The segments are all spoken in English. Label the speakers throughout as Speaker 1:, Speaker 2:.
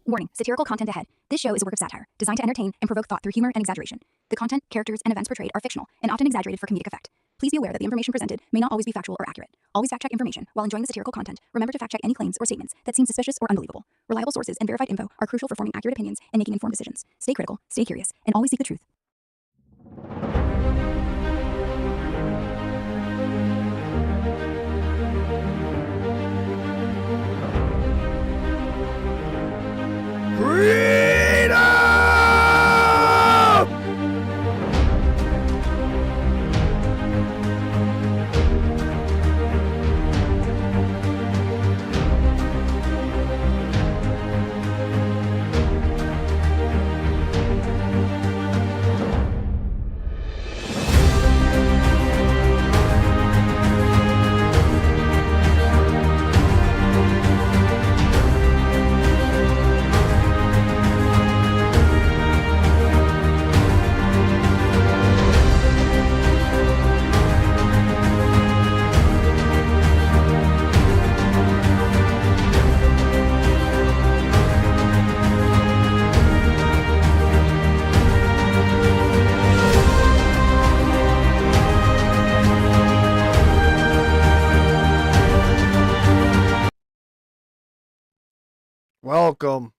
Speaker 1: Warning, satirical content ahead. This show is a work of satire, designed to entertain and provoke thought through humor and exaggeration. The content, characters, and events portrayed are fictional and often exaggerated for comedic effect. Please be aware that the information presented may not always be factual or accurate. Always fact-check information. While enjoying the satirical content, remember to fact-check any claims or statements that seem suspicious or unbelievable. Reliable sources and verified info are crucial for forming accurate opinions and making informed decisions. Stay critical, stay curious, and always seek the truth.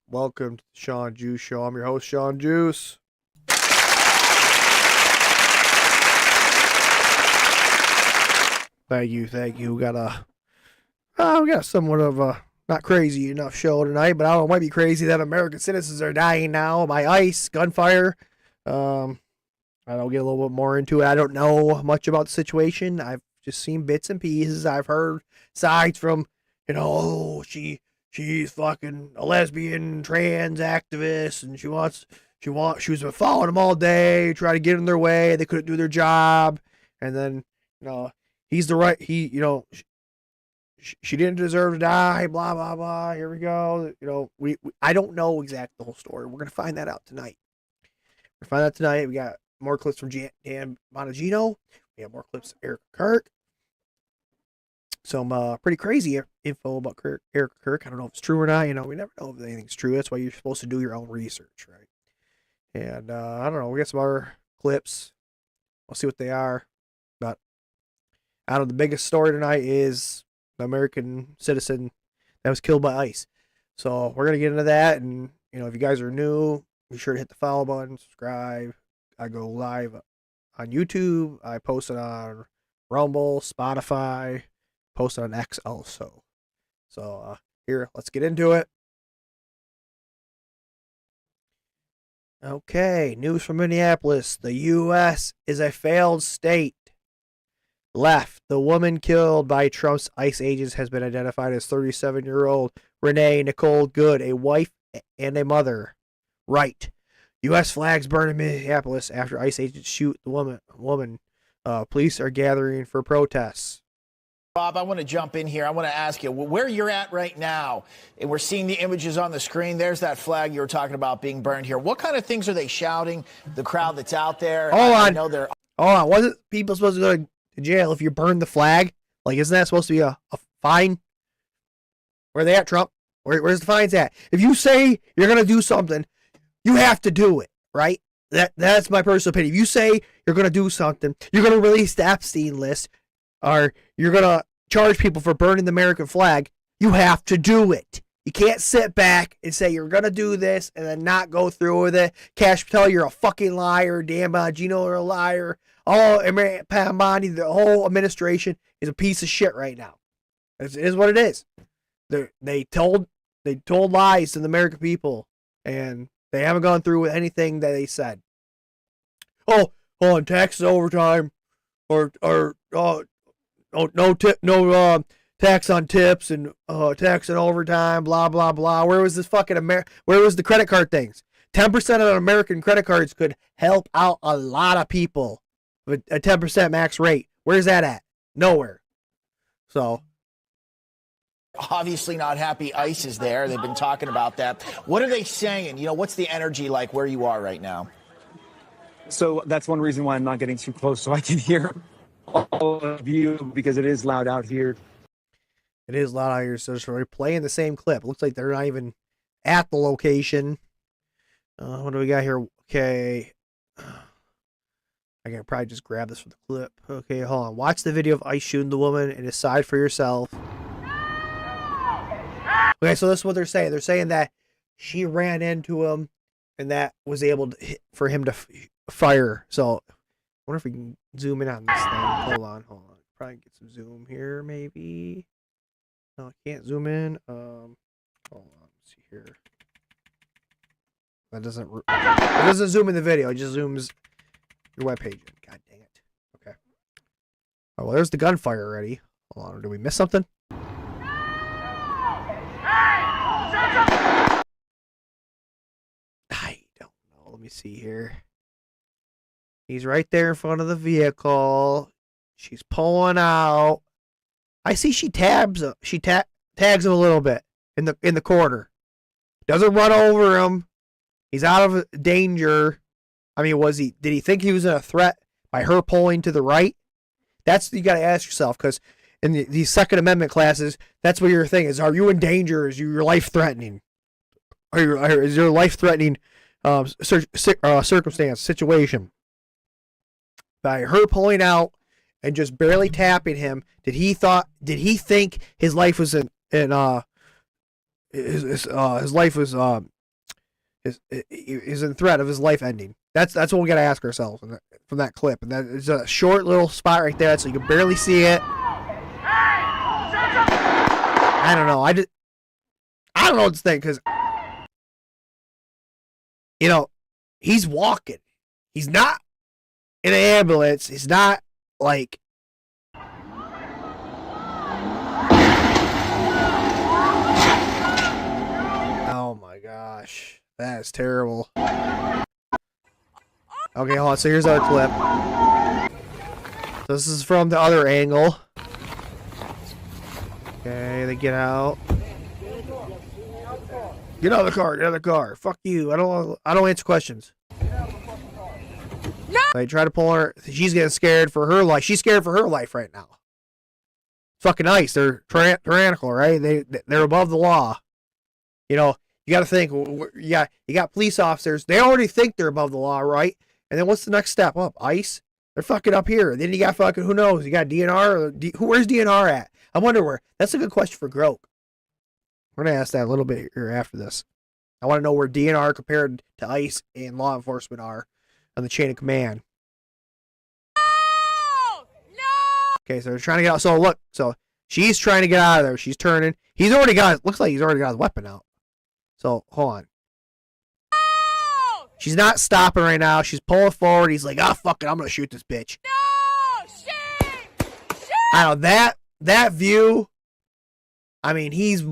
Speaker 2: Welcome to the Shawn Juice Show. I'm your host, Shawn Juice. Thank you. We got somewhat of a not crazy enough show tonight, but I don't know, it might be crazy that American citizens are dying now by ICE, gunfire. I'll get a little bit more into it. I don't know much about the situation. I've just seen bits and pieces. I've heard sides from, she's fucking a lesbian trans activist, and she was following them all day, trying to get in their way. They couldn't do their job. And then, she didn't deserve to die, blah, blah, blah. Here we go. I don't know exactly the whole story. We're going to find that out tonight. We got more clips from Dan Bongino. We have more clips of Erika Kirk. Some pretty crazy info about Erika Kirk. I don't know if it's true or not. We never know if anything's true. That's why you're supposed to do your own research, right? And I don't know. We got some other clips. We'll see what they are. But the biggest story tonight is the American citizen that was killed by ICE. So we're gonna get into that. And if you guys are new, be sure to hit the follow button, subscribe. I go live on YouTube. I post it on Rumble, Spotify. Posted on X also. So here, let's get into it. Okay, news from Minneapolis. The U.S. is a failed state. Left. The woman killed by Trump's ICE agents has been identified as 37-year-old Renee Nicole Good, a wife and a mother. Right. U.S. flags burn in Minneapolis after ICE agents shoot the woman. Police are gathering for protests.
Speaker 3: Bob, I want to jump in here. I want to ask you where you're at right now. And we're seeing the images on the screen. There's that flag you were talking about being burned here. What kind of things are they shouting? The crowd that's out there.
Speaker 2: Hold on.
Speaker 3: I know they're.
Speaker 2: Hold on. Wasn't people supposed to go to jail if you burn the flag? Like, isn't that supposed to be a fine? Where are they at, Trump? Where's the fines at? If you say you're going to do something, you have to do it, right? That's my personal opinion. If you say you're going to do something, you're going to release the Epstein list, or you're going to charge people for burning the American flag, you have to do it. You can't sit back and say you're going to do this and then not go through with it. Cash Patel, you're a fucking liar. Dan Bongino, you're a liar. Bondi, the whole administration is a piece of shit right now. It is what it is. They told lies to the American people, and they haven't gone through with anything that they said. Oh, on taxes overtime, or no tax on tips and tax on overtime, blah blah blah. Where was this fucking where was the credit card things? 10% of American credit cards could help out a lot of people with a 10% max rate. Where's that at? Nowhere. So
Speaker 3: obviously not happy ICE is there. They've been talking about that. What are they saying? What's the energy like where you are right now?
Speaker 4: So that's one reason why I'm not getting too close, so I can hear all of you, because it is loud out here.
Speaker 2: It is loud out here, so we're playing the same clip. It looks like they're not even at the location. What do we got here? Okay. I can probably just grab this from the clip. Okay, hold on. Watch the video of Ice shooting the woman and decide for yourself. Okay, so this is what they're saying. They're saying that she ran into him and that was able to for him to fire. So I wonder if we can zoom in on this thing. Hold on. Probably get some zoom here, maybe. No, I can't zoom in. Hold on. Let's see here. It doesn't zoom in the video. It just zooms your webpage in. God dang it. Okay. Oh, well, there's the gunfire already. Hold on. Did we miss something? I don't know. Let me see here. He's right there in front of the vehicle. She's pulling out. I see she tags him a little bit in the corner. Doesn't run over him. He's out of danger. I mean, did he think he was a threat by her pulling to the right? That's what you got to ask yourself, because in these Second Amendment classes, that's what your thing is. Are you in danger? Is your life threatening? Or is your life threatening circumstance, situation? By her pulling out and just barely tapping him, did he think his life was in threat of his life ending? That's what we gotta ask ourselves from that clip. And that is a short little spot right there, so you can barely see it. I don't know. I don't know what to think, because he's walking. He's not in an ambulance. He's not like. Oh my gosh. That is terrible. Okay, hold on. So here's our clip. So this is from the other angle. Okay, they get out. Get out of the car. Fuck you. I don't answer questions. No! They try to pull her. She's getting scared for her life. She's scared for her life right now. Fucking ICE. They're tyrannical, right? They're above the law. You got to think. You got police officers. They already think they're above the law, right? And then what's the next step up? ICE. They're fucking up here. Then you got fucking, who knows? You got DNR. Where's DNR at? I wonder where. That's a good question for Groke. We're going to ask that a little bit here after this. I want to know where DNR compared to ICE and law enforcement are on the chain of command. No! Okay, so they're trying to get out. So look, she's trying to get out of there. She's turning. Looks like he's already got his weapon out. So, hold on. No! She's not stopping right now. She's pulling forward. He's like, fuck it. I'm going to shoot this bitch. No! Shoot! I don't know, that view, I mean, he's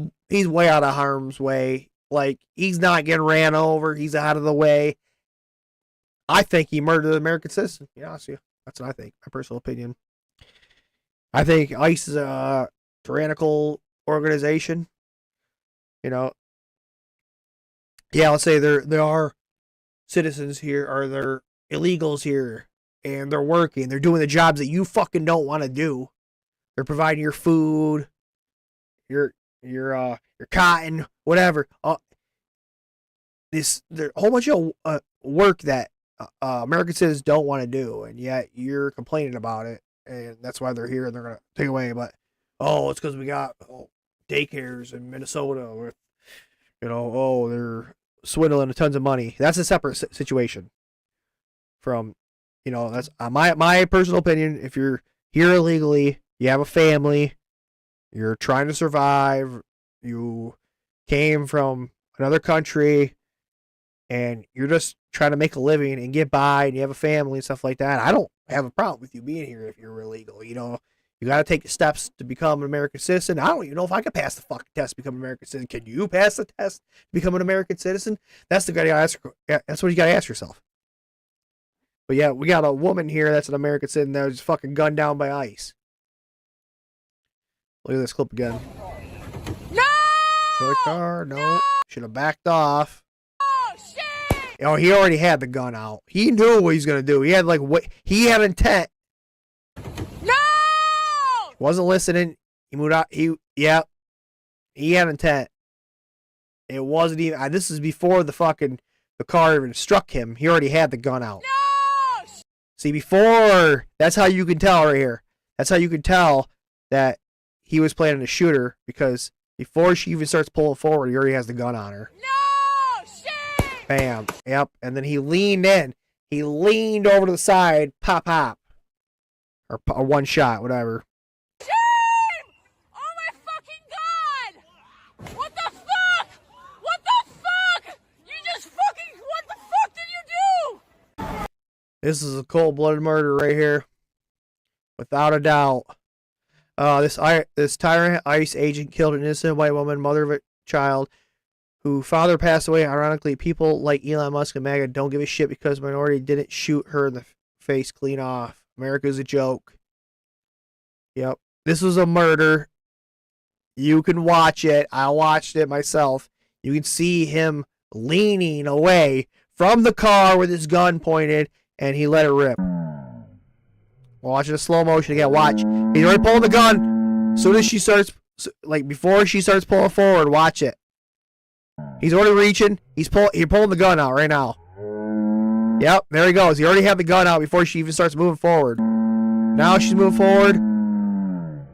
Speaker 2: way out of harm's way. Like, he's not getting ran over. He's out of the way. I think he murdered an American citizen. Yeah, that's what I think. My personal opinion. I think ICE is a tyrannical organization. Yeah, let's say there are citizens here, or they're illegals here, and they're working. They're doing the jobs that you fucking don't want to do. They're providing your food, your cotton, whatever. There's a whole bunch of work that American citizens don't want to do, and yet you're complaining about it, and that's why they're here and they're gonna take away. But it's because we got daycares in Minnesota with, they're swindling tons of money. That's a separate situation from, that's my personal opinion. If you're here illegally, you have a family, you're trying to survive, you came from another country, and you're just trying to make a living and get by, and you have a family and stuff like that, I don't have a problem with you being here if you're illegal. You got to take the steps to become an American citizen. I don't even know if I could pass the fucking test to become an American citizen. Can you pass the test to become an American citizen? That's what you got to ask yourself. But yeah, we got a woman here that's an American citizen that was fucking gunned down by ICE. Look at this clip again. No! Another car? No. Should have backed off. Oh, shit! He already had the gun out. He knew what he was gonna do. He had he had intent. No! Wasn't listening. He moved out. He had intent. It wasn't even. This is before the car even struck him. He already had the gun out. No! See, before, that's how you can tell right here. That's how you can tell that he was planning to shoot her, because before she even starts pulling forward, he already has the gun on her.
Speaker 5: No! Shame!
Speaker 2: Bam. Yep. And then he leaned in. He leaned over to the side. Pop, pop. Or one shot, whatever.
Speaker 5: Shame! Oh my fucking god! What the fuck? What the fuck? You just fucking, what the fuck did you do?
Speaker 2: This is a cold-blooded murder right here. Without a doubt. This tyrant ICE agent killed an innocent white woman, mother of a child, whose father passed away. Ironically, people like Elon Musk and MAGA don't give a shit because minority didn't shoot her in the face clean off. America's a joke. Yep. This was a murder. You can watch it. I watched it myself. You can see him leaning away from the car with his gun pointed, and he let it rip. Watch it in slow motion again. Watch. He's already pulling the gun. As soon as she starts, like before she starts pulling forward, watch it. He's already reaching. He's pulling the gun out right now. Yep, there he goes. He already had the gun out before she even starts moving forward. Now she's moving forward. And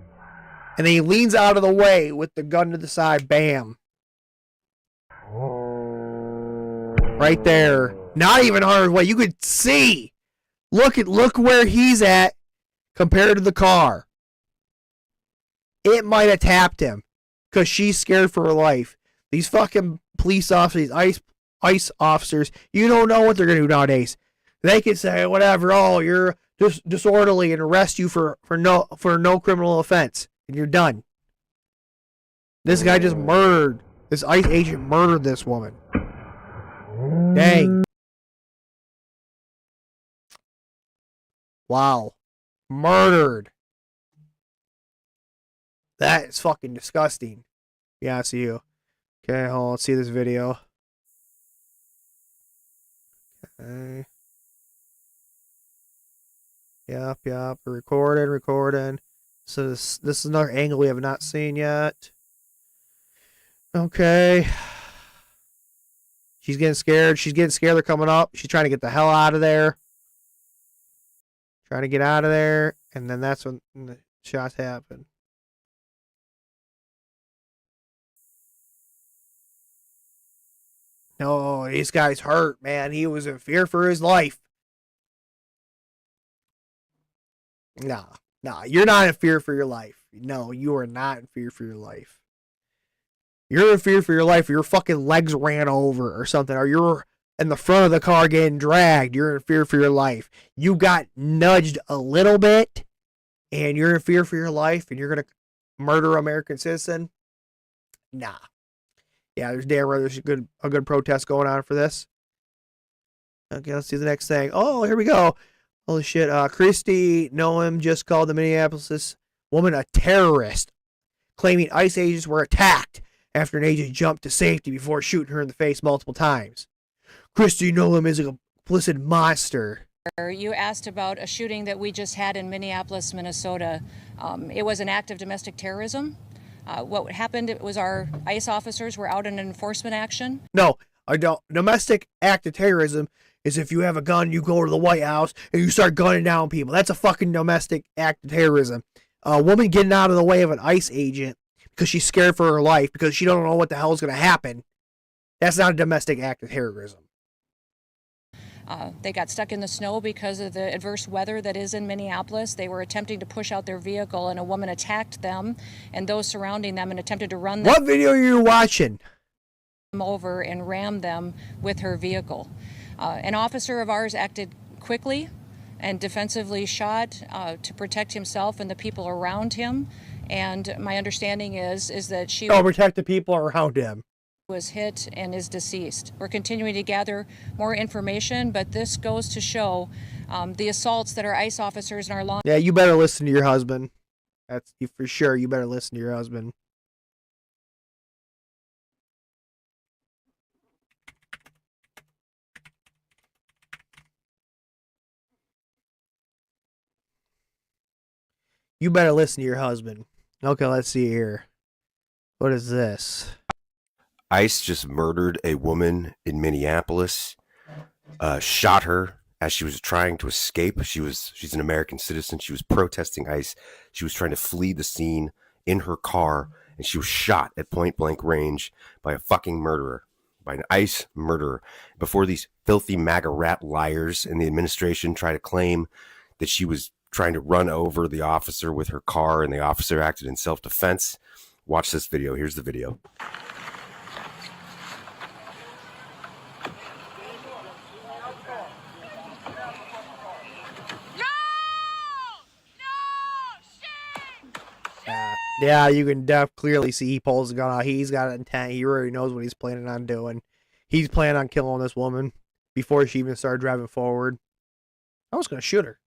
Speaker 2: then he leans out of the way with the gun to the side. Bam. Right there. Not even hard way. You could see. Look where he's at compared to the car. It might have tapped him because she's scared for her life. These fucking police officers, ICE officers, you don't know what they're going to do nowadays. They can say whatever, oh, you're disorderly, and arrest you for no criminal offense, and you're done. This guy just murdered. This ICE agent murdered this woman. Dang. Wow. Murdered. That is fucking disgusting. Yeah, I see you. Okay, hold on. Let's see this video. Okay. Yep. Recording. So this is another angle we have not seen yet. Okay. She's getting scared. They're coming up. She's trying to get the hell out of there. Trying to get out of there. And then that's when the shots happen. No, this guy's hurt, man. He was in fear for his life. Nah, you're not in fear for your life. No, you are not in fear for your life. You're in fear for your life. Your fucking legs ran over or something, or you're in the front of the car getting dragged. You're in fear for your life. You got nudged a little bit, and you're in fear for your life, and you're gonna murder an American citizen. Nah. Yeah, there's damn right there's a good protest going on for this. Okay, let's see the next thing. Oh, here we go. Holy shit. Christy Noem just called the Minneapolis woman a terrorist, claiming ICE agents were attacked after an agent jumped to safety before shooting her in the face multiple times. Christy Noem is a complicit monster.
Speaker 6: You asked about a shooting that we just had in Minneapolis, Minnesota. It was an act of domestic terrorism. What happened was our ICE officers were out in an enforcement action.
Speaker 2: No, I don't. Domestic act of terrorism is if you have a gun, you go to the White House, and you start gunning down people. That's a fucking domestic act of terrorism. A woman getting out of the way of an ICE agent because she's scared for her life because she don't know what the hell is going to happen. That's not a domestic act of terrorism.
Speaker 6: They got stuck in the snow because of the adverse weather that is in Minneapolis. They were attempting to push out their vehicle, and a woman attacked them and those surrounding them and attempted to run them.
Speaker 2: What video are you watching?
Speaker 6: Over and rammed them with her vehicle. An officer of ours acted quickly and defensively shot to protect himself and the people around him. And my understanding is that she
Speaker 2: protect the people around him.
Speaker 6: Was hit and is deceased. We're continuing to gather more information, but this goes to show the assaults that our ICE officers and our law.
Speaker 2: Yeah, you better listen to your husband. That's for sure. You better listen to your husband. You better listen to your husband. Okay, let's see here. What is this?
Speaker 7: ICE just murdered a woman in Minneapolis, shot her as she was trying to escape. She's an American citizen. She was protesting ICE. She was trying to flee the scene in her car, and she was shot at point blank range by a fucking murderer, by an ICE murderer. Before these filthy MAGA rat liars in the administration try to claim that she was trying to run over the officer with her car and the officer acted in self-defense, watch this video. Here's the video.
Speaker 2: Yeah, you can clearly see he pulls the gun out. He's got intent. He already knows what he's planning on doing. He's planning on killing this woman before she even started driving forward. I was going to shoot her.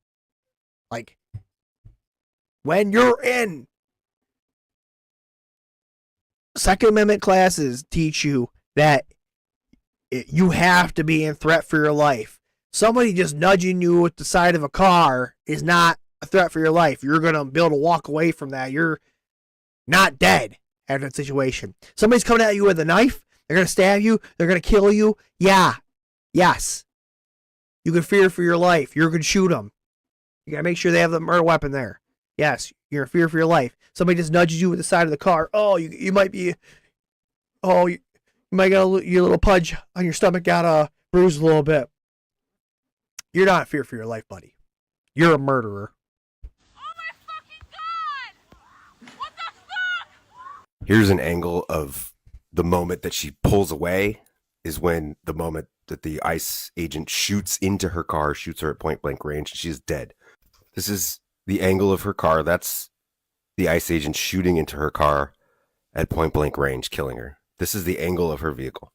Speaker 2: Like, when you're in Second Amendment classes, teach you that you have to be in threat for your life. Somebody just nudging you with the side of a car is not a threat for your life. You're going to be able to walk away from that. You're not dead after that situation. Somebody's coming at you with a knife. They're going to stab you. They're going to kill you. Yeah. Yes. You can fear for your life. You're going to shoot them. You got to make sure they have the murder weapon there. Yes. You're in fear for your life. Somebody just nudges you with the side of the car. Oh, you might be. Oh, you might get your little pudge on your stomach got bruised a little bit. You're not in fear for your life, buddy. You're a murderer.
Speaker 7: Here's an angle of the moment that she pulls away is when the moment that the ICE agent shoots into her car, shoots her at point blank range, and she's dead. This is the angle of her car. That's the ICE agent shooting into her car at point blank range, killing her. This is the angle of her vehicle.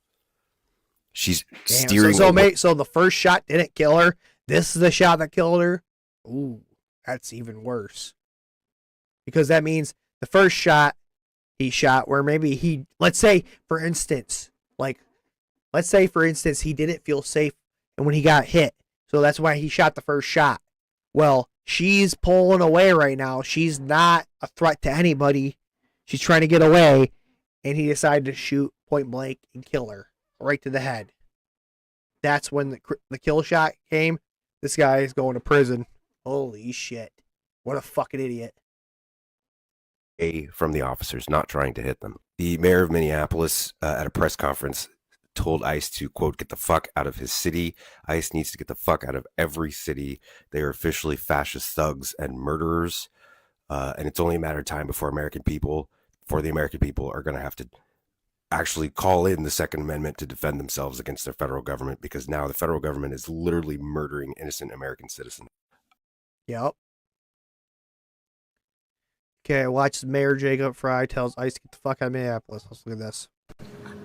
Speaker 7: She's steering.
Speaker 2: So the first shot didn't kill her. This is the shot that killed her. Ooh, that's even worse. Because that means the first shot he shot where maybe let's say for instance he didn't feel safe and when he got hit. So that's why he shot the first shot. Well, she's pulling away right now. She's not a threat to anybody. She's trying to get away and he decided to shoot point blank and kill her right to the head. That's when the kill shot came. This guy is going to prison. Holy shit. What a fucking idiot.
Speaker 7: From the officers, not trying to hit them. The mayor of Minneapolis at a press conference told ICE to, quote, get the fuck out of his city. ICE needs to get the fuck out of every city. They are officially fascist thugs and murderers. And it's only a matter of time before the American people are going to have to actually call in the Second Amendment to defend themselves against their federal government, because now the federal government is literally murdering innocent American citizens.
Speaker 2: Yep. Okay, watch Mayor Jacob Fry tells ICE to get the fuck out of Minneapolis. Let's look at this.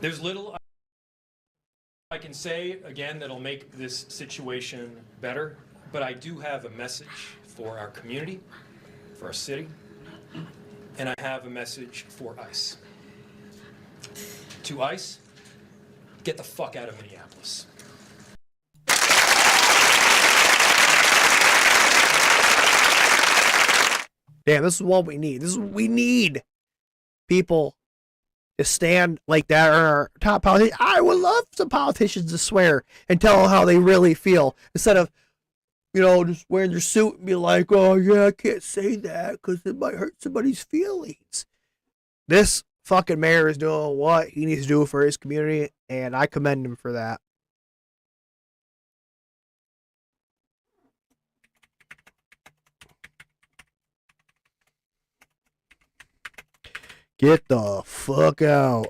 Speaker 8: There's little I can say, again, that'll make this situation better, but I do have a message for our community, for our city, and I have a message for ICE. To ICE, get the fuck out of Minneapolis.
Speaker 2: Damn, this is what we need. This is what we need. People to stand like that are our top politicians. I would love some politicians to swear and tell them how they really feel instead of, just wearing their suit and be like, oh, yeah, I can't say that because it might hurt somebody's feelings. This fucking mayor is doing what he needs to do for his community, and I commend him for that. Get the fuck out.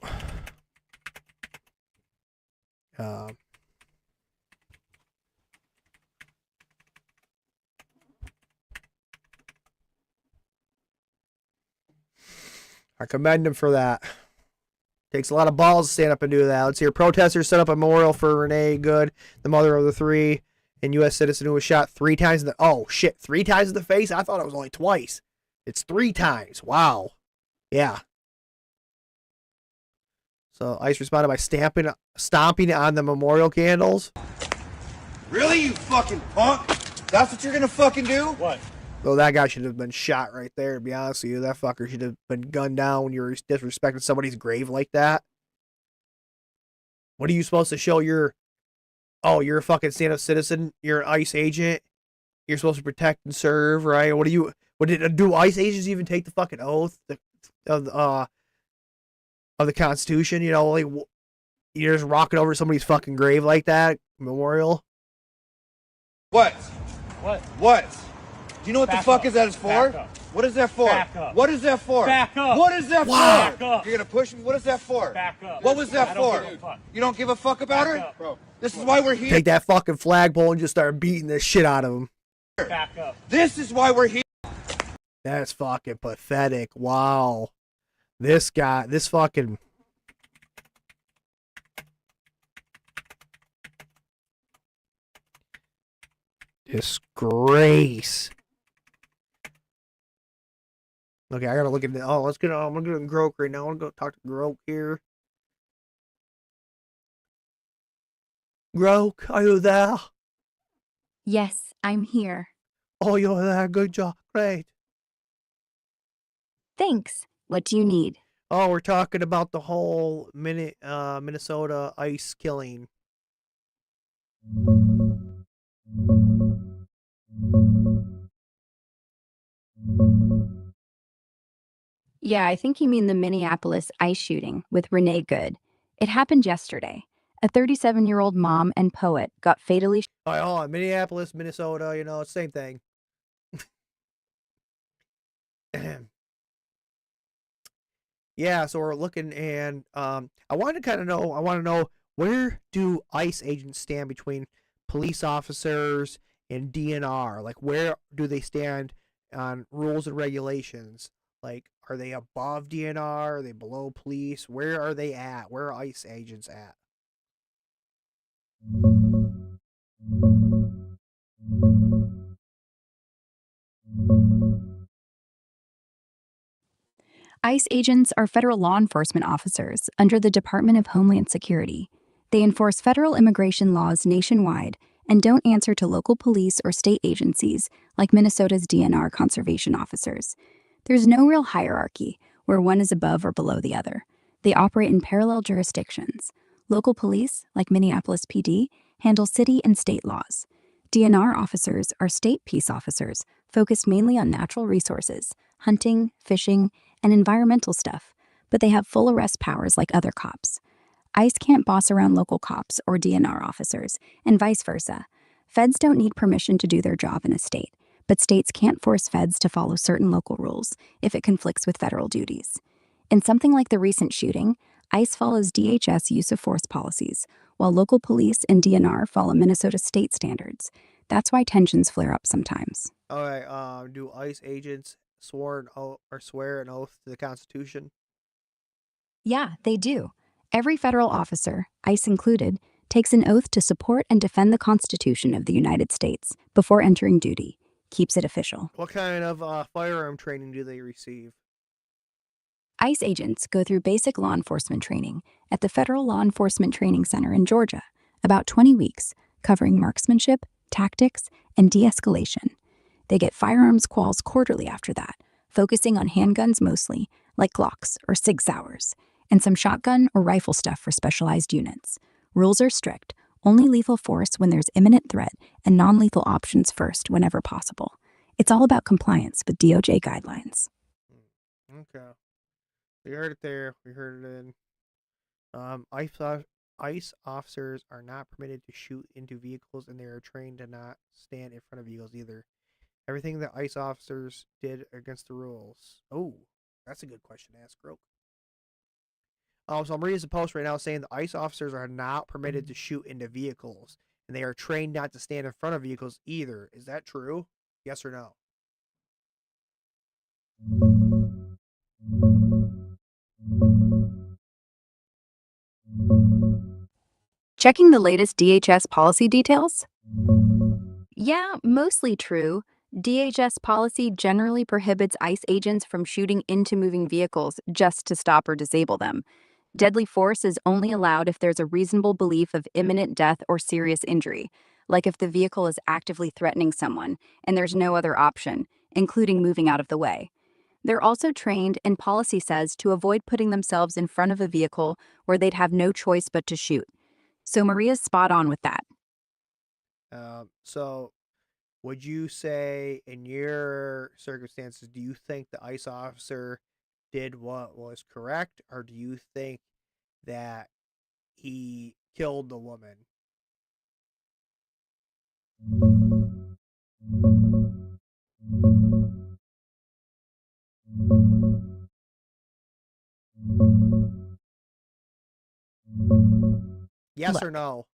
Speaker 2: I commend him for that. Takes a lot of balls to stand up and do that. Let's hear protesters set up a memorial for Renee Good, the mother of the three, and U.S. citizen who was shot 3 times in the... Oh, shit. 3 times in the face? I thought it was only twice. It's 3 times. Wow. Yeah. So ICE responded by stomping on the memorial candles.
Speaker 9: Really, you fucking punk? That's what you're gonna fucking do?
Speaker 8: What?
Speaker 2: Well, that guy should have been shot right there, to be honest with you. That fucker should have been gunned down when you were disrespecting somebody's grave like that. What are you supposed to show your? Oh, you're a fucking stand-up citizen. You're an ICE agent. You're supposed to protect and serve, right? What do you? What did do ICE agents even take the fucking oath of the Constitution? You know, like you're just rocking over somebody's fucking grave like that memorial.
Speaker 9: What?
Speaker 10: What?
Speaker 9: What? Do you know what
Speaker 10: Back
Speaker 9: the fuck
Speaker 10: up.
Speaker 9: is that is for?
Speaker 10: Back up.
Speaker 9: What is that for?
Speaker 10: Back up.
Speaker 9: What is that for?
Speaker 10: Back up.
Speaker 9: What is that
Speaker 10: Wow.
Speaker 9: for?
Speaker 10: Back up.
Speaker 9: You're gonna push me? What is that for?
Speaker 10: Back up.
Speaker 9: What was that
Speaker 10: I don't
Speaker 9: for?
Speaker 10: give a fuck.
Speaker 9: You don't give a fuck about
Speaker 10: Back
Speaker 9: her?
Speaker 10: up.
Speaker 9: Bro, this is why we're here.
Speaker 2: Take that fucking flagpole and just start beating the shit out of him.
Speaker 10: Back up.
Speaker 9: This is why we're here.
Speaker 2: That's fucking pathetic. Wow. This guy, this fucking. Disgrace. Okay, I gotta look at the. Oh, let's get. I'm gonna go to Grok right now. I'm gonna go talk to Grok here. Grok, are you there?
Speaker 1: Yes, I'm here.
Speaker 2: Oh, you're there. Good job. Great.
Speaker 1: Thanks. What do you need?
Speaker 2: Oh, we're talking about the whole Minnesota ICE killing.
Speaker 1: Yeah, I think you mean the Minneapolis ICE shooting with Renee Good. It happened yesterday. A 37-year-old mom and poet got fatally
Speaker 2: All right, hold on. Minneapolis, Minnesota, you know, same thing. Yeah, so we're looking, and I want to know where do ICE agents stand between police officers and DNR? Like, where do they stand on rules and regulations? Like, are they above DNR? Are they below police? Where are they at? Where are ICE agents at?
Speaker 1: ICE agents are federal law enforcement officers under the Department of Homeland Security. They enforce federal immigration laws nationwide and don't answer to local police or state agencies like Minnesota's DNR conservation officers. There's no real hierarchy where one is above or below the other. They operate in parallel jurisdictions. Local police, like Minneapolis PD, handle city and state laws. DNR officers are state peace officers focused mainly on natural resources, hunting, fishing, and environmental stuff, but they have full arrest powers like other cops. ICE can't boss around local cops or DNR officers, and vice versa. Feds don't need permission to do their job in a state, but states can't force feds to follow certain local rules if it conflicts with federal duties. In something like the recent shooting, ICE follows DHS use of force policies, while local police and DNR follow Minnesota state standards. That's why tensions flare up sometimes.
Speaker 2: All right, do ICE agents swear an oath to the Constitution?
Speaker 1: Yeah, they do. Every federal officer, ICE included, takes an oath to support and defend the Constitution of the United States before entering duty. Keeps it official.
Speaker 2: What kind of firearm training do they receive?
Speaker 1: ICE agents go through basic law enforcement training at the Federal Law Enforcement Training Center in Georgia, about 20 weeks, covering marksmanship, tactics, and de-escalation. They get firearms quals quarterly after that, focusing on handguns mostly, like Glocks or Sig Sauers, and some shotgun or rifle stuff for specialized units. Rules are strict, only lethal force when there's imminent threat, and non-lethal options first whenever possible. It's all about compliance with DOJ guidelines.
Speaker 2: Okay. We heard it there. We heard it in. ICE officers are not permitted to shoot into vehicles, and they are trained to not stand in front of vehicles either. Everything that ICE officers did against the rules. Oh, that's a good question to ask, Grok. So I'm reading the post right now saying the ICE officers are not permitted to shoot into vehicles, and they are trained not to stand in front of vehicles either. Is that true? Yes or no?
Speaker 1: Checking the latest DHS policy details? Yeah, mostly true. DHS policy generally prohibits ICE agents from shooting into moving vehicles just to stop or disable them. Deadly force is only allowed if there's a reasonable belief of imminent death or serious injury, like if the vehicle is actively threatening someone and there's no other option, including moving out of the way. They're also trained, and policy says, to avoid putting themselves in front of a vehicle where they'd have no choice but to shoot. So Maria's spot on with that.
Speaker 2: So would you say, in your circumstances, do you think the ICE officer did what was correct, or do you think that he killed the woman? Yes or no?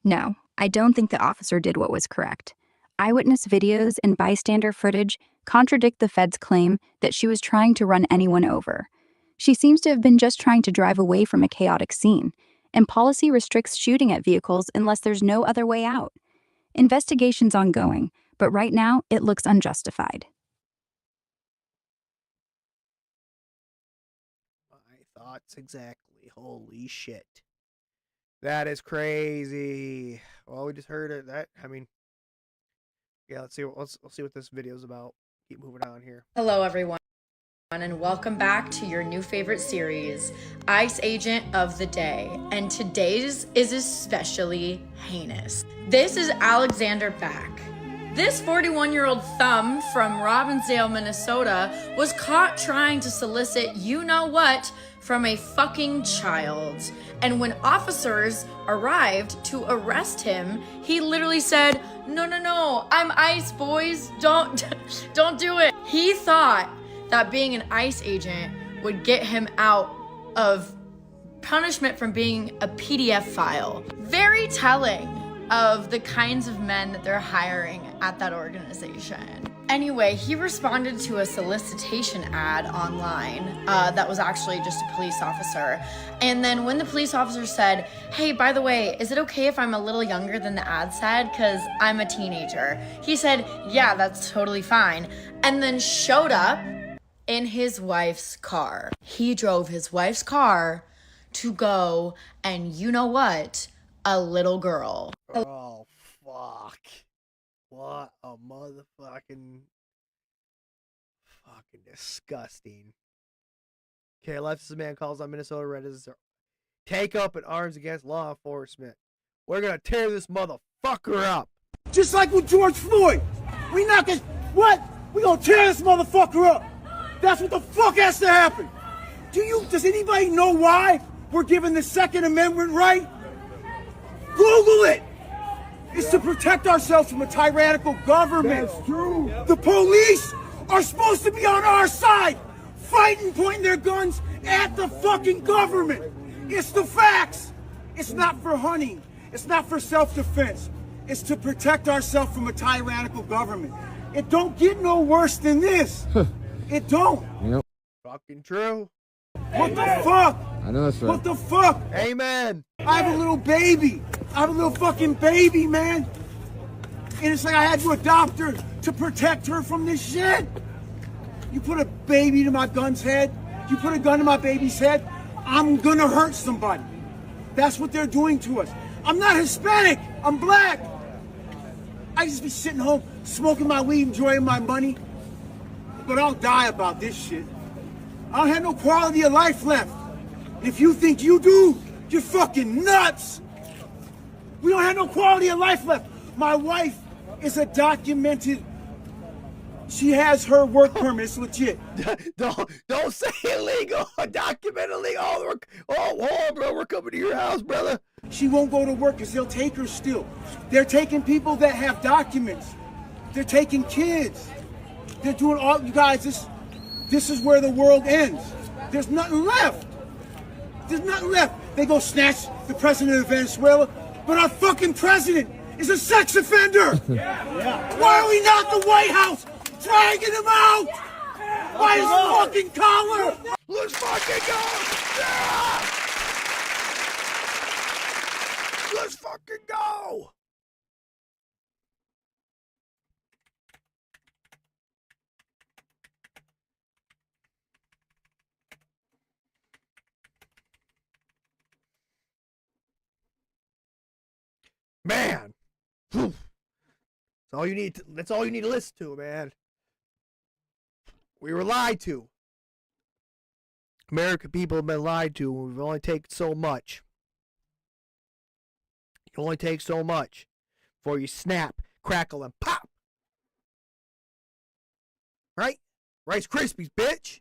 Speaker 1: No, I don't think the officer did what was correct. Eyewitness videos and bystander footage contradict the Fed's claim that she was trying to run anyone over. She seems to have been just trying to drive away from a chaotic scene, and policy restricts shooting at vehicles unless there's no other way out. Investigation's ongoing, but right now it looks unjustified.
Speaker 2: My thoughts exactly. Holy shit. That is crazy. Well, we just heard it. Yeah, let's see what this video's about. Keep moving on here.
Speaker 11: Hello, everyone, and welcome back to your new favorite series, Ice Agent of the Day. And today's is especially heinous. This is Alexander Back. This 41-year-old thumb from Robbinsdale, Minnesota, was caught trying to solicit you-know-what from a fucking child. And when officers arrived to arrest him, he literally said, no, I'm ICE, boys. Don't do it. He thought that being an ICE agent would get him out of punishment from being a PDF file. Very telling of the kinds of men that they're hiring at that organization. Anyway, he responded to a solicitation ad online that was actually just a police officer. And then when the police officer said, hey, by the way, is it okay if I'm a little younger than the ad said? Because I'm a teenager. He said, yeah, that's totally fine. And then showed up in his wife's car. He drove his wife's car to go and you know what? A little girl.
Speaker 2: Oh, fuck. What a fucking disgusting. Okay, leftist man calls on Minnesota residents to take up in arms against law enforcement. We're gonna tear this motherfucker up.
Speaker 9: Just like with George Floyd. We not gonna, what? We gonna tear this motherfucker up. That's what the fuck has to happen. Does anybody know why we're given the Second Amendment right? Google it. It's to protect ourselves from a tyrannical government. That's true. The police are supposed to be on our side, fighting, pointing their guns at the fucking government. It's the facts. It's not for hunting. It's not for self-defense. It's to protect ourselves from a tyrannical government. It don't get no worse than this. It don't.
Speaker 2: Yep. Fucking true.
Speaker 9: What the fuck?
Speaker 12: I know that's right.
Speaker 9: What the fuck?
Speaker 2: Amen.
Speaker 9: I have a little baby. I have a little fucking baby, man. And it's like I had to adopt her to protect her from this shit. You put a baby to my gun's head, you put a gun to my baby's head, I'm gonna hurt somebody. That's what they're doing to us. I'm not Hispanic, I'm black. I just be sitting home, smoking my weed, enjoying my money. But I'll die about this shit. I don't have no quality of life left. If you think you do, you're fucking nuts. We don't have no quality of life left. My wife is a documented, she has her work permit, it's legit.
Speaker 2: Don't say illegal, documented illegal. Oh, bro, we're coming to your house, brother.
Speaker 9: She won't go to work because they'll take her still. They're taking people that have documents. They're taking kids. They're doing all, you guys, this is where the world ends. There's nothing left. There's nothing left. They go snatch the president of Venezuela, but our fucking president is a sex offender. Yeah. Why are we not in the White House dragging him out? By his fucking collar.
Speaker 2: Let's fucking go. Yeah. Let's fucking go. Man, that's all you need. That's all you need to listen to, man. We were lied to. American people have been lied to. We've only taken so much. You only take so much before you snap, crackle, and pop. Right? Rice Krispies, bitch.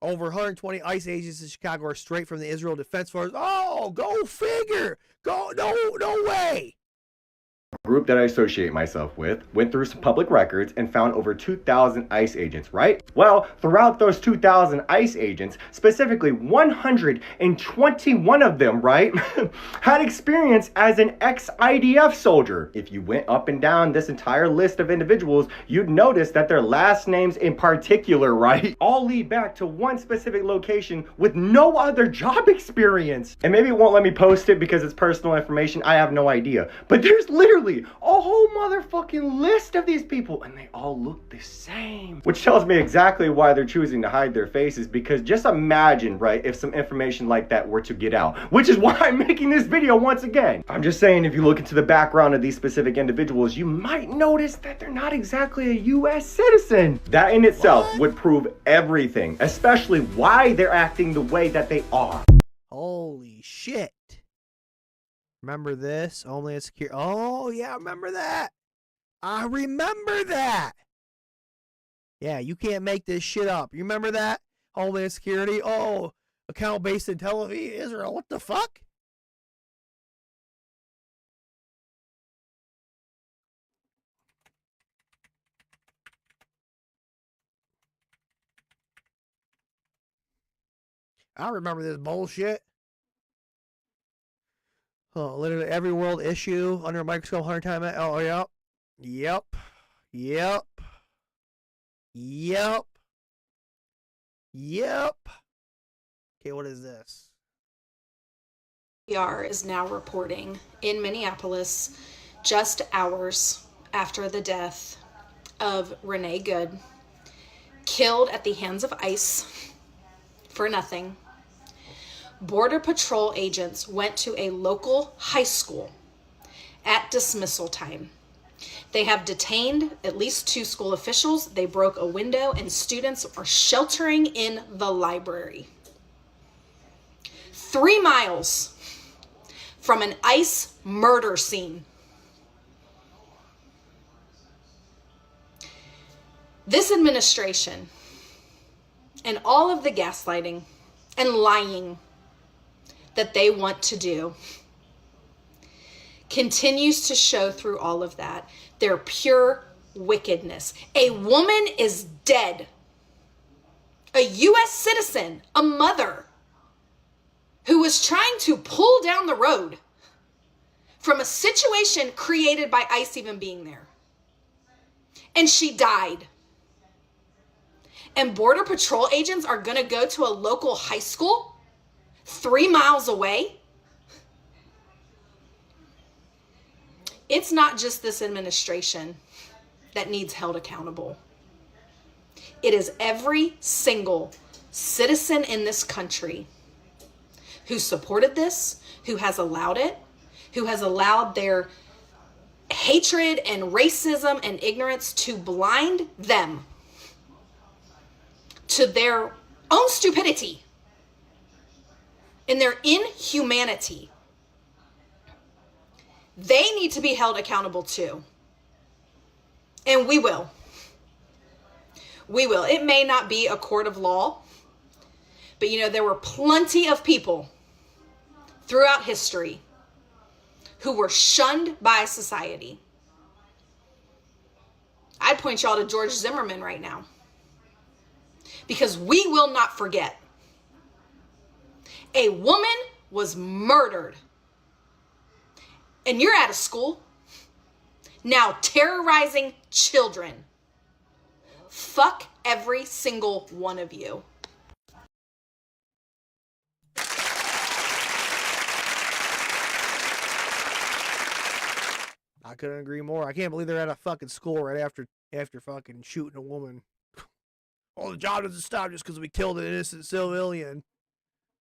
Speaker 2: Over 120 ICE agents in Chicago are straight from the Israel Defense Force. Oh, go figure. No way.
Speaker 12: Group that I associate myself with went through some public records and found over 2,000 ICE agents, right? Well, throughout those 2,000 ICE agents, specifically 121 of them, right, had experience as an ex-IDF soldier. If you went up and down this entire list of individuals, you'd notice that their last names in particular, right, all lead back to one specific location with no other job experience. And maybe it won't let me post it because it's personal information. I have no idea. But there's literally a whole motherfucking list of these people, and they all look the same. Which tells me exactly why they're choosing to hide their faces, because just imagine, right, if some information like that were to get out. Which is why I'm making this video once again. I'm just saying, if you look into the background of these specific individuals, you might notice that they're not exactly a US citizen. That in itself would prove everything, especially why they're acting the way that they are.
Speaker 2: Holy shit. Remember this? Homeland Security. Oh, yeah, I remember that. I remember that. Yeah, you can't make this shit up. You remember that? Homeland Security. Oh, account based in Tel Aviv, Israel. What the fuck? I remember this bullshit. Oh, literally every world issue under a microscope 100 times. Oh, yep. Yep. Yep. Yep. Yep. Okay, what is this?
Speaker 11: PR is now reporting in Minneapolis just hours after the death of Renee Good, killed at the hands of ICE for nothing. Border Patrol agents went to a local high school at dismissal time. They have detained at least 2 school officials. They broke a window and students are sheltering in the library. 3 miles from an ICE murder scene. This administration and all of the gaslighting and lying that they want to do continues to show through all of that their pure wickedness. A woman is dead. A U.S. citizen, a mother, who was trying to pull down the road from a situation created by ICE even being there. And she died. And Border Patrol agents are going to go to a local high school 3 miles away? It's not just this administration that needs held accountable. It is every single citizen in this country who supported this, who has allowed it, who has allowed their hatred and racism and ignorance to blind them to their own stupidity and their inhumanity. They need to be held accountable too. And we will. We will. It may not be a court of law, but you know, there were plenty of people throughout history who were shunned by society. I'd point y'all to George Zimmerman right now, because we will not forget. A woman was murdered. And you're out of school, now terrorizing children. Fuck every single one of you.
Speaker 2: I couldn't agree more. I can't believe they're at a fucking school right after fucking shooting a woman. Oh, the job doesn't stop just because we killed an innocent civilian.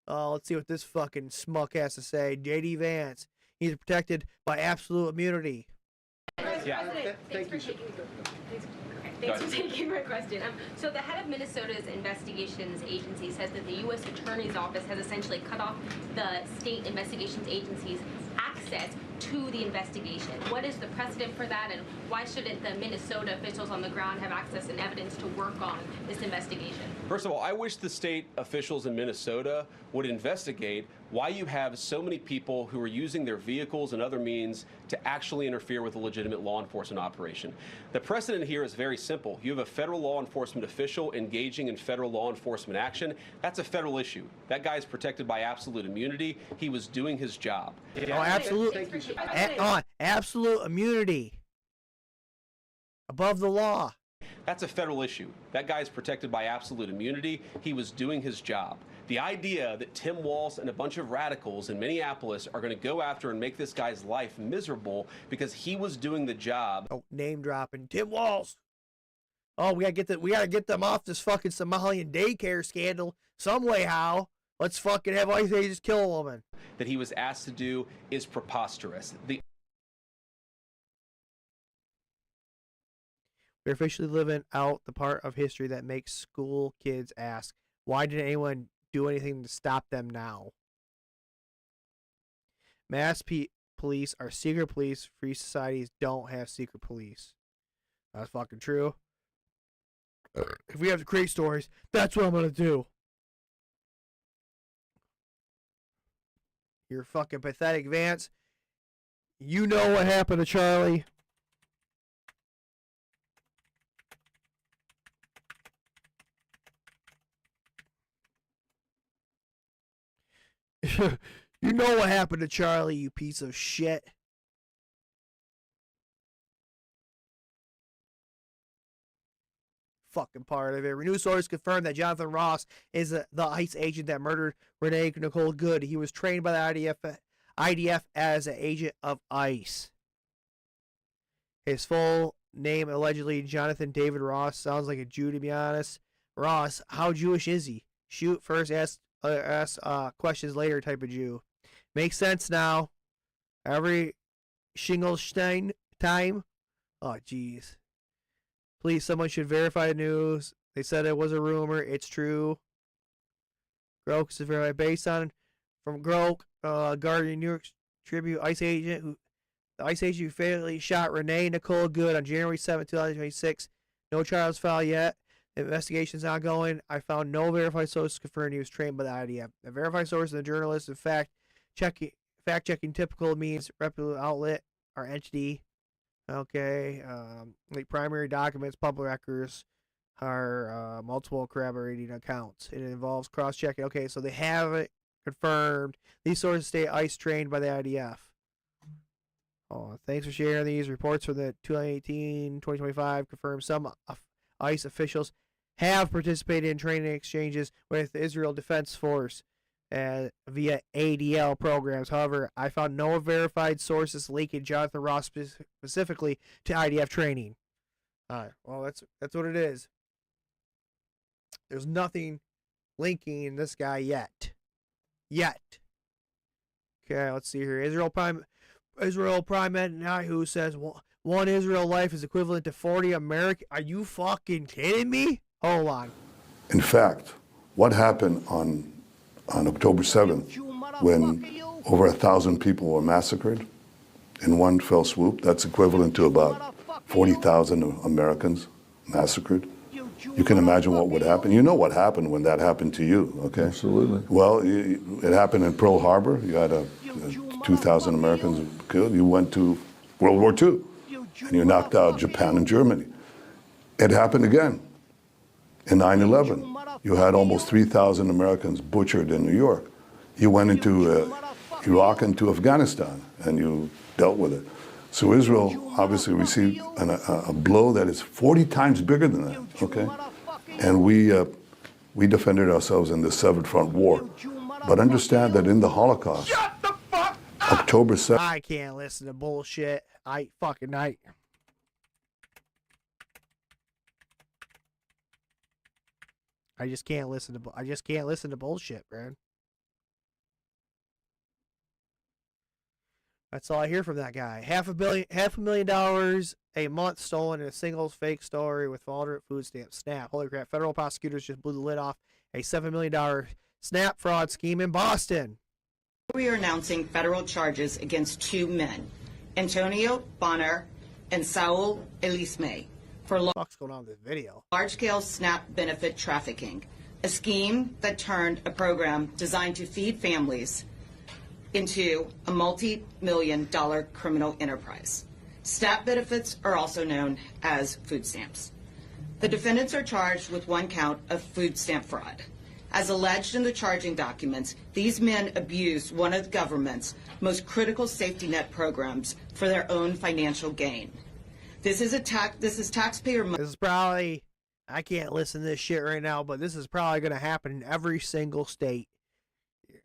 Speaker 2: Let's see what this fucking smuck has to say. J.D. Vance. He's protected by absolute immunity.
Speaker 12: Yeah. Thank you.
Speaker 13: Thanks for taking my question. So the head of Minnesota's investigations agency says that the U.S. Attorney's Office has essentially cut off the state investigations agency's access to the investigation. What is the precedent for that, and why shouldn't the Minnesota officials on the ground have access and evidence to work on this investigation?
Speaker 14: First of all, I wish the state officials in Minnesota would investigate why you have so many people who are using their vehicles and other means to actually interfere with a legitimate law enforcement operation. The precedent here is very simple. You have a federal law enforcement official engaging in federal law enforcement action. That's a federal issue. That guy is protected by absolute immunity. He was doing his job.
Speaker 2: Oh, absolute, absolute immunity. Above the law.
Speaker 14: That's a federal issue. That guy is protected by absolute immunity. He was doing his job. The idea that Tim Walz and a bunch of radicals in Minneapolis are going to go after and make this guy's life miserable because he was doing the job.
Speaker 2: Oh, name dropping Tim Walz. Oh, we gotta get them off this fucking Somalian daycare scandal some way. How? Let's fucking have ICE agents kill a woman.
Speaker 14: That he was asked to do is preposterous.
Speaker 2: We're officially living out the part of history that makes school kids ask, why didn't anyone do anything to stop them now? Mass police are secret police. Free societies don't have secret police. That's fucking true. If we have to create stories, that's what I'm going to do. You're fucking pathetic, Vance. You know what happened to Charlie. You know what happened to Charlie, you piece of shit. Fucking part of it. News sources confirmed that Jonathan Ross is the ICE agent that murdered Renee Nicole Good. He was trained by the IDF as an agent of ICE. His full name, allegedly Jonathan David Ross. Sounds like a Jew, to be honest. Ross, how Jewish is he? Shoot first, ask questions later type of Jew. Makes sense now. Every Shinglestein time. Oh, jeez. Please, someone should verify the news. They said it was a rumor. It's true. Groke is verified based on from Groke, Guardian New York Tribune ICE agent the ICE agent who fatally shot Renee Nicole Good on January 7, 2026. No trials filed yet. The investigation is ongoing. I found no verified sources confirming he was trained by the IDF. The verified source of the journalist, in fact checking typical means reputable outlet or entity. Okay, like primary documents, public records, are multiple corroborating accounts. It involves cross-checking. Okay, so they have it confirmed. These sources stay ICE trained by the IDF. Oh, thanks for sharing these reports from the 2018-2025 confirm some ICE officials have participated in training exchanges with the Israel Defense Force via ADL programs. However, I found no verified sources linking Jonathan Ross specifically to IDF training. Well, that's what it is. There's nothing linking this guy yet. Okay, let's see here. Israel Prime Netanyahu says one Israel life is equivalent to 40 American. Are you fucking kidding me? Hold on.
Speaker 15: In fact, what happened on October 7th when over 1,000 people were massacred in one fell swoop, that's equivalent to about 40,000 Americans massacred. You can imagine what would happen. You know what happened when that happened to you, okay?
Speaker 16: Absolutely.
Speaker 15: Well, it happened in Pearl Harbor. You had 2,000 Americans killed. You went to World War II, and you knocked out Japan and Germany. It happened again in 9/11. You had almost 3,000 Americans butchered in New York. You went into Iraq and to Afghanistan, and you dealt with it. So Israel obviously received a blow that is 40 times bigger than that, okay? And we defended ourselves in the Seventh Front War. But understand that in the Holocaust, October 7th...
Speaker 2: I can't listen to bullshit. I just can't listen to bullshit, man. That's all I hear from that guy. $500,000 a month stolen in a single fake story with fraudulent food stamps. Snap. Holy crap. Federal prosecutors just blew the lid off a $7 million SNAP fraud scheme in Boston.
Speaker 16: We are announcing federal charges against two men, Antonio Bonner and Saul Elisme, for
Speaker 2: what's going on with this video?
Speaker 16: Large-scale SNAP benefit trafficking, a scheme that turned a program designed to feed families into a multi-million-dollar criminal enterprise. SNAP benefits are also known as food stamps. The defendants are charged with one count of food stamp fraud. As alleged in the charging documents, these men abused one of the government's most critical safety net programs for their own financial gain. This is taxpayer money.
Speaker 2: This is probably, I can't listen to this shit right now, but this is probably going to happen in every single state.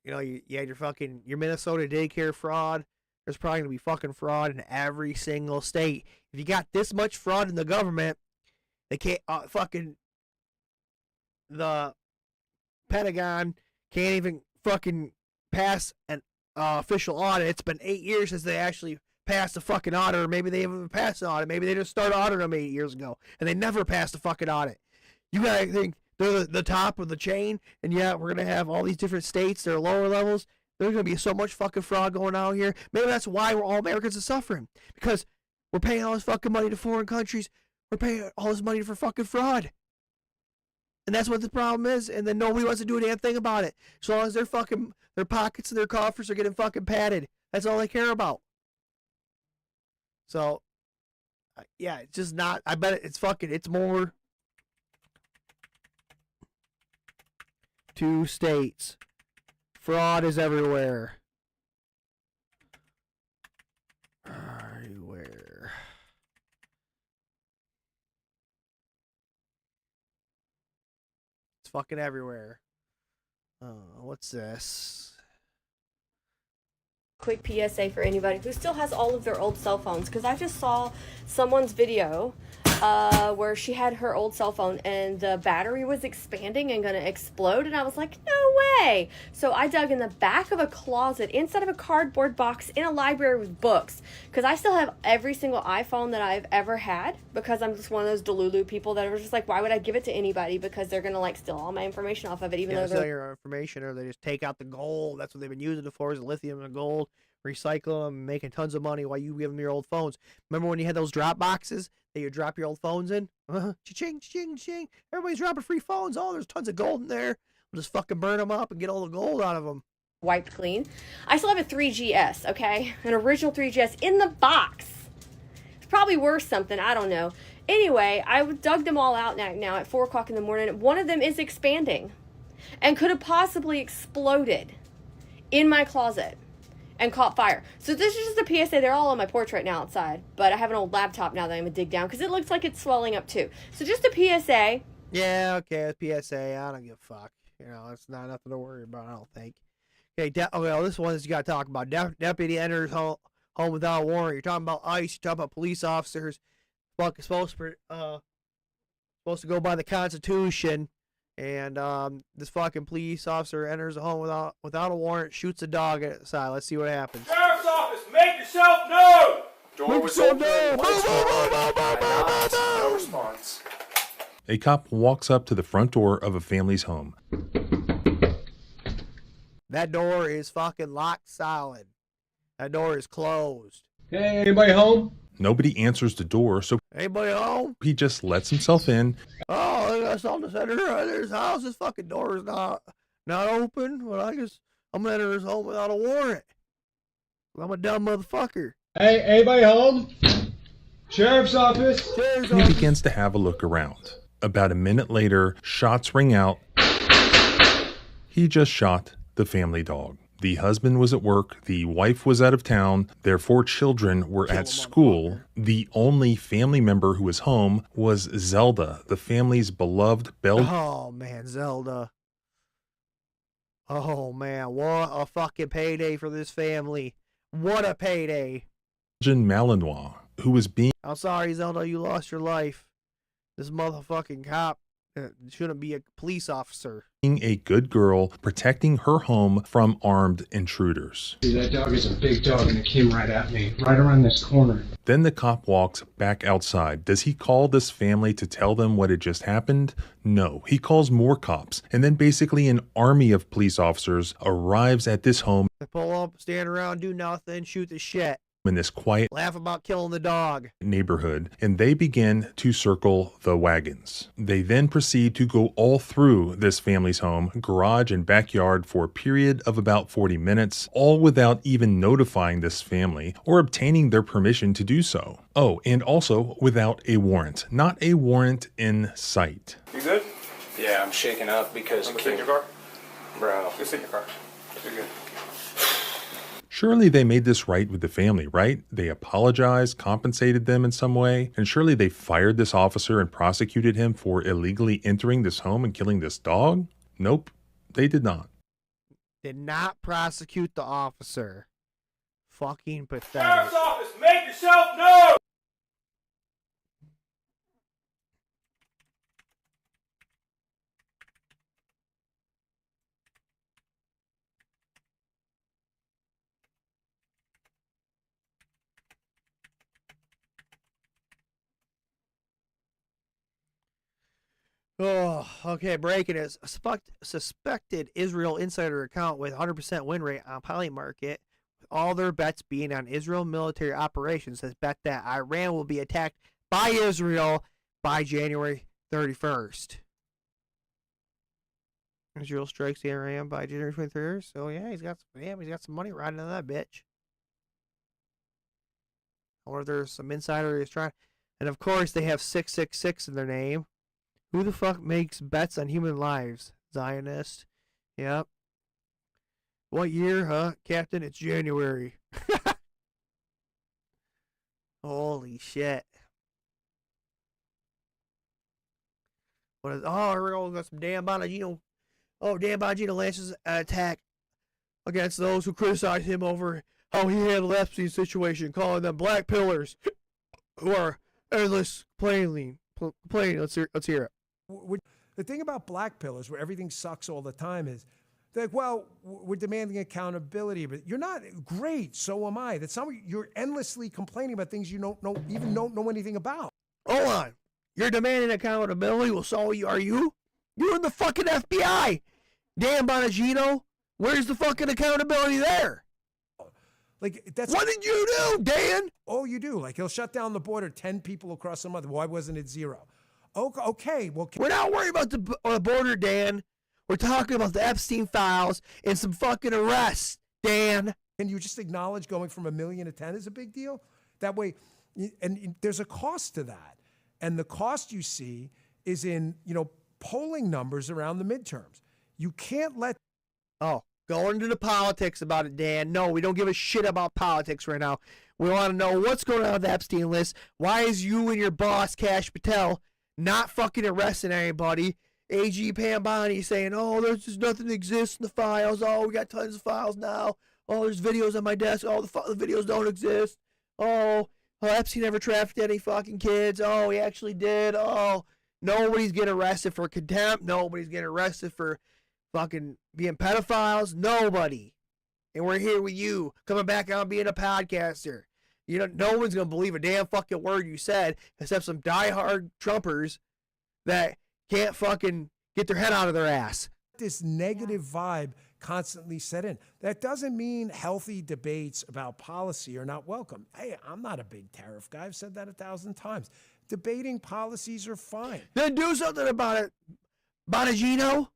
Speaker 2: You know, you had your Minnesota daycare fraud. There's probably going to be fucking fraud in every single state. If you got this much fraud in the government, they can't, the Pentagon can't even fucking pass an official audit. It's been 8 years since they actually passed a fucking audit, or maybe they haven't passed an audit. Maybe they just started auditing them 8 years ago, and they never passed a fucking audit. You gotta think they're the top of the chain, and yeah, we're gonna have all these different states that are lower levels. There's gonna be so much fucking fraud going on here. Maybe that's why we're all Americans are suffering, because we're paying all this fucking money to foreign countries. We're paying all this money for fucking fraud. And that's what the problem is, and then nobody wants to do a damn thing about it. As long as their pockets and their coffers are getting fucking padded. That's all they care about. So, yeah, it's just not, I bet it's more 2 states. Fraud is everywhere. Everywhere. It's fucking everywhere. What's this?
Speaker 17: Quick PSA for anybody who still has all of their old cell phones, because I just saw someone's video where she had her old cell phone and the battery was expanding and gonna explode, and I was like, no way. So I dug in the back of a closet inside of a cardboard box in a library with books, because I still have every single iPhone that I've ever had, because I'm just one of those delulu people that are just like, why would I give it to anybody, because they're gonna like steal all my information off of it, even though
Speaker 2: they're your information, or they just take out the gold. That's what they've been using it for, is lithium and gold. Recycle them, making tons of money while you give them your old phones. Remember when you had those drop boxes that you drop your old phones in? Cha-ching, cha-ching, cha-ching. Everybody's dropping free phones. Oh, there's tons of gold in there. We'll just fucking burn them up and get all the gold out of them.
Speaker 17: wiped clean. I still have a 3GS, okay? An original 3GS in the box. It's probably worth something, I don't know. Anyway, I dug them all out now at 4 o'clock in the morning. One of them is expanding and could have possibly exploded in my closet and caught fire. So this is just a PSA. They're all on my porch right now outside, but I have an old laptop now that I'm going to dig down because it looks like it's swelling up too. So just a PSA.
Speaker 2: Yeah, okay, a PSA. I don't give a fuck. You know, it's not nothing to worry about, I don't think. Okay, well, this one is you got to talk about. Deputy enters home without a warrant. You're talking about ICE. You're talking about police officers. Fuck, supposed to go by the Constitution. And this fucking police officer enters a home without a warrant, shoots a dog outside. Let's see what happens.
Speaker 18: Sheriff's office, make yourself known!
Speaker 19: Door was open, lights were on, I knocked, no response.
Speaker 20: A cop walks up to the front door of a family's home.
Speaker 2: That door is fucking locked solid. That door is closed.
Speaker 20: Hey, anybody home? Nobody answers the door, so
Speaker 2: Anybody home?
Speaker 20: he just lets himself in.
Speaker 2: Oh, I got something to enter his house. This fucking door is not open. Well, I'm gonna enter his home without a warrant. I'm a dumb motherfucker.
Speaker 18: Hey, anybody home? Sheriff's office?
Speaker 20: And he begins to have a look around. About a minute later, shots ring out. He just shot the family dog. The husband was at work, the wife was out of town, their 4 children were at school. The only family member who was home was Zelda, the family's beloved Belgian.
Speaker 2: Oh man, Zelda. Oh man, what a fucking payday for this family. What a payday.
Speaker 20: Malinois, who was being...
Speaker 2: I'm sorry, Zelda, you lost your life. This motherfucking cop Shouldn't be a police officer.
Speaker 20: Being a good girl, protecting her home from armed intruders.
Speaker 18: That dog is a big dog and it came right at me, right around this corner.
Speaker 20: Then the cop walks back outside. Does he call this family to tell them what had just happened? No. He calls more cops. And then basically an army of police officers arrives at this home.
Speaker 2: They pull up, stand around, do nothing, shoot the shit.
Speaker 20: In this quiet,
Speaker 2: laugh about killing the dog
Speaker 20: neighborhood, and they begin to circle the wagons. They then proceed to go all through this family's home, garage, and backyard for a period of about 40 minutes, all without even notifying this family or obtaining their permission to do so. Oh, and also without a warrant. Not a warrant in sight.
Speaker 21: You good? Yeah, I'm shaking up because
Speaker 18: I'm in your car?
Speaker 21: Bro.
Speaker 18: Just in your car. You're good.
Speaker 20: Surely they made this right with the family, right? They apologized, compensated them in some way, and surely they fired this officer and prosecuted him for illegally entering this home and killing this dog? Nope, they did not.
Speaker 2: Did not prosecute the officer. Fucking pathetic.
Speaker 18: Sheriff's office, make yourself known!
Speaker 2: Oh, okay. Breaking it. Suspected Israel insider account with 100% win rate on Poly Market, with all their bets being on Israel military operations, has bet that Iran will be attacked by Israel by January 31st. Israel strikes Iran by January 23rd. So yeah, he's got some money riding on that bitch. Or there's some insider is trying, and of course they have 666 in their name. Who the fuck makes bets on human lives? Zionist. Yep. What year, huh, Captain? It's January. Holy shit. What is, oh, here we go. We got some Dan Bongino. Oh, Dan Bongino launches an attack against those who criticize him over how he handled the Epstein situation, calling them black pillars who are endless complaining. Let's hear it.
Speaker 22: The thing about black pillars, where everything sucks all the time, is they're like, well, we're demanding accountability, but you're not great. So am I. That's not, you're endlessly complaining about things you don't know anything about.
Speaker 2: Hold on. You're demanding accountability. Well, so are you? You're in the fucking FBI. Dan Bongino. Where's the fucking accountability there?
Speaker 22: Like, that's
Speaker 2: what did you do, Dan?
Speaker 22: Oh, you do. Like, he'll shut down the border, 10 people across the month. Why wasn't it 0? Okay, well,
Speaker 2: we're not worried about the border, Dan. We're talking about the Epstein files and some fucking arrests, Dan.
Speaker 22: Can you just acknowledge going from 1 million to 10 is a big deal? That way, and there's a cost to that. And the cost you see is in, polling numbers around the midterms. You can't let...
Speaker 2: Oh, go into the politics about it, Dan. No, we don't give a shit about politics right now. We want to know what's going on with the Epstein list. Why is you and your boss, Kash Patel, not fucking arresting anybody? AG Pam Bondi saying, oh, there's just nothing that exists in the files. Oh, we got tons of files now. Oh, there's videos on my desk. Oh, the videos don't exist. Oh, Epstein never trafficked any fucking kids. Oh, he actually did. Oh, nobody's getting arrested for contempt. Nobody's getting arrested for fucking being pedophiles. Nobody. And we're here with you, coming back out being a podcaster. No one's going to believe a damn fucking word you said, except some diehard Trumpers that can't fucking get their head out of their ass.
Speaker 22: This negative vibe constantly set in. That doesn't mean healthy debates about policy are not welcome. Hey, I'm not a big tariff guy. I've said that 1,000 times. Debating policies are fine.
Speaker 2: Then do something about it, Bongino.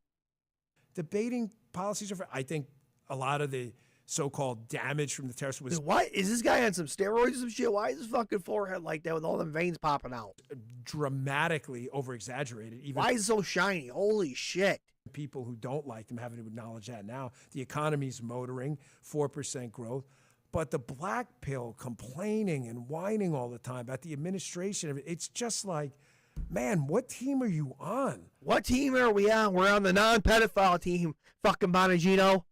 Speaker 22: Debating policies are fine. I think a lot of the so-called damage from the terrorists was...
Speaker 2: Why is this guy on some steroids or some shit? Why is his fucking forehead like that with all them veins popping out?
Speaker 22: Dramatically over-exaggerated.
Speaker 2: Why is it so shiny? Holy shit.
Speaker 22: People who don't like them having to acknowledge that now. The economy's motoring, 4% growth. But the black pill complaining and whining all the time about the administration, it's just like, man, what team are you on?
Speaker 2: What team are we on? We're on the non-pedophile team, fucking Bongino.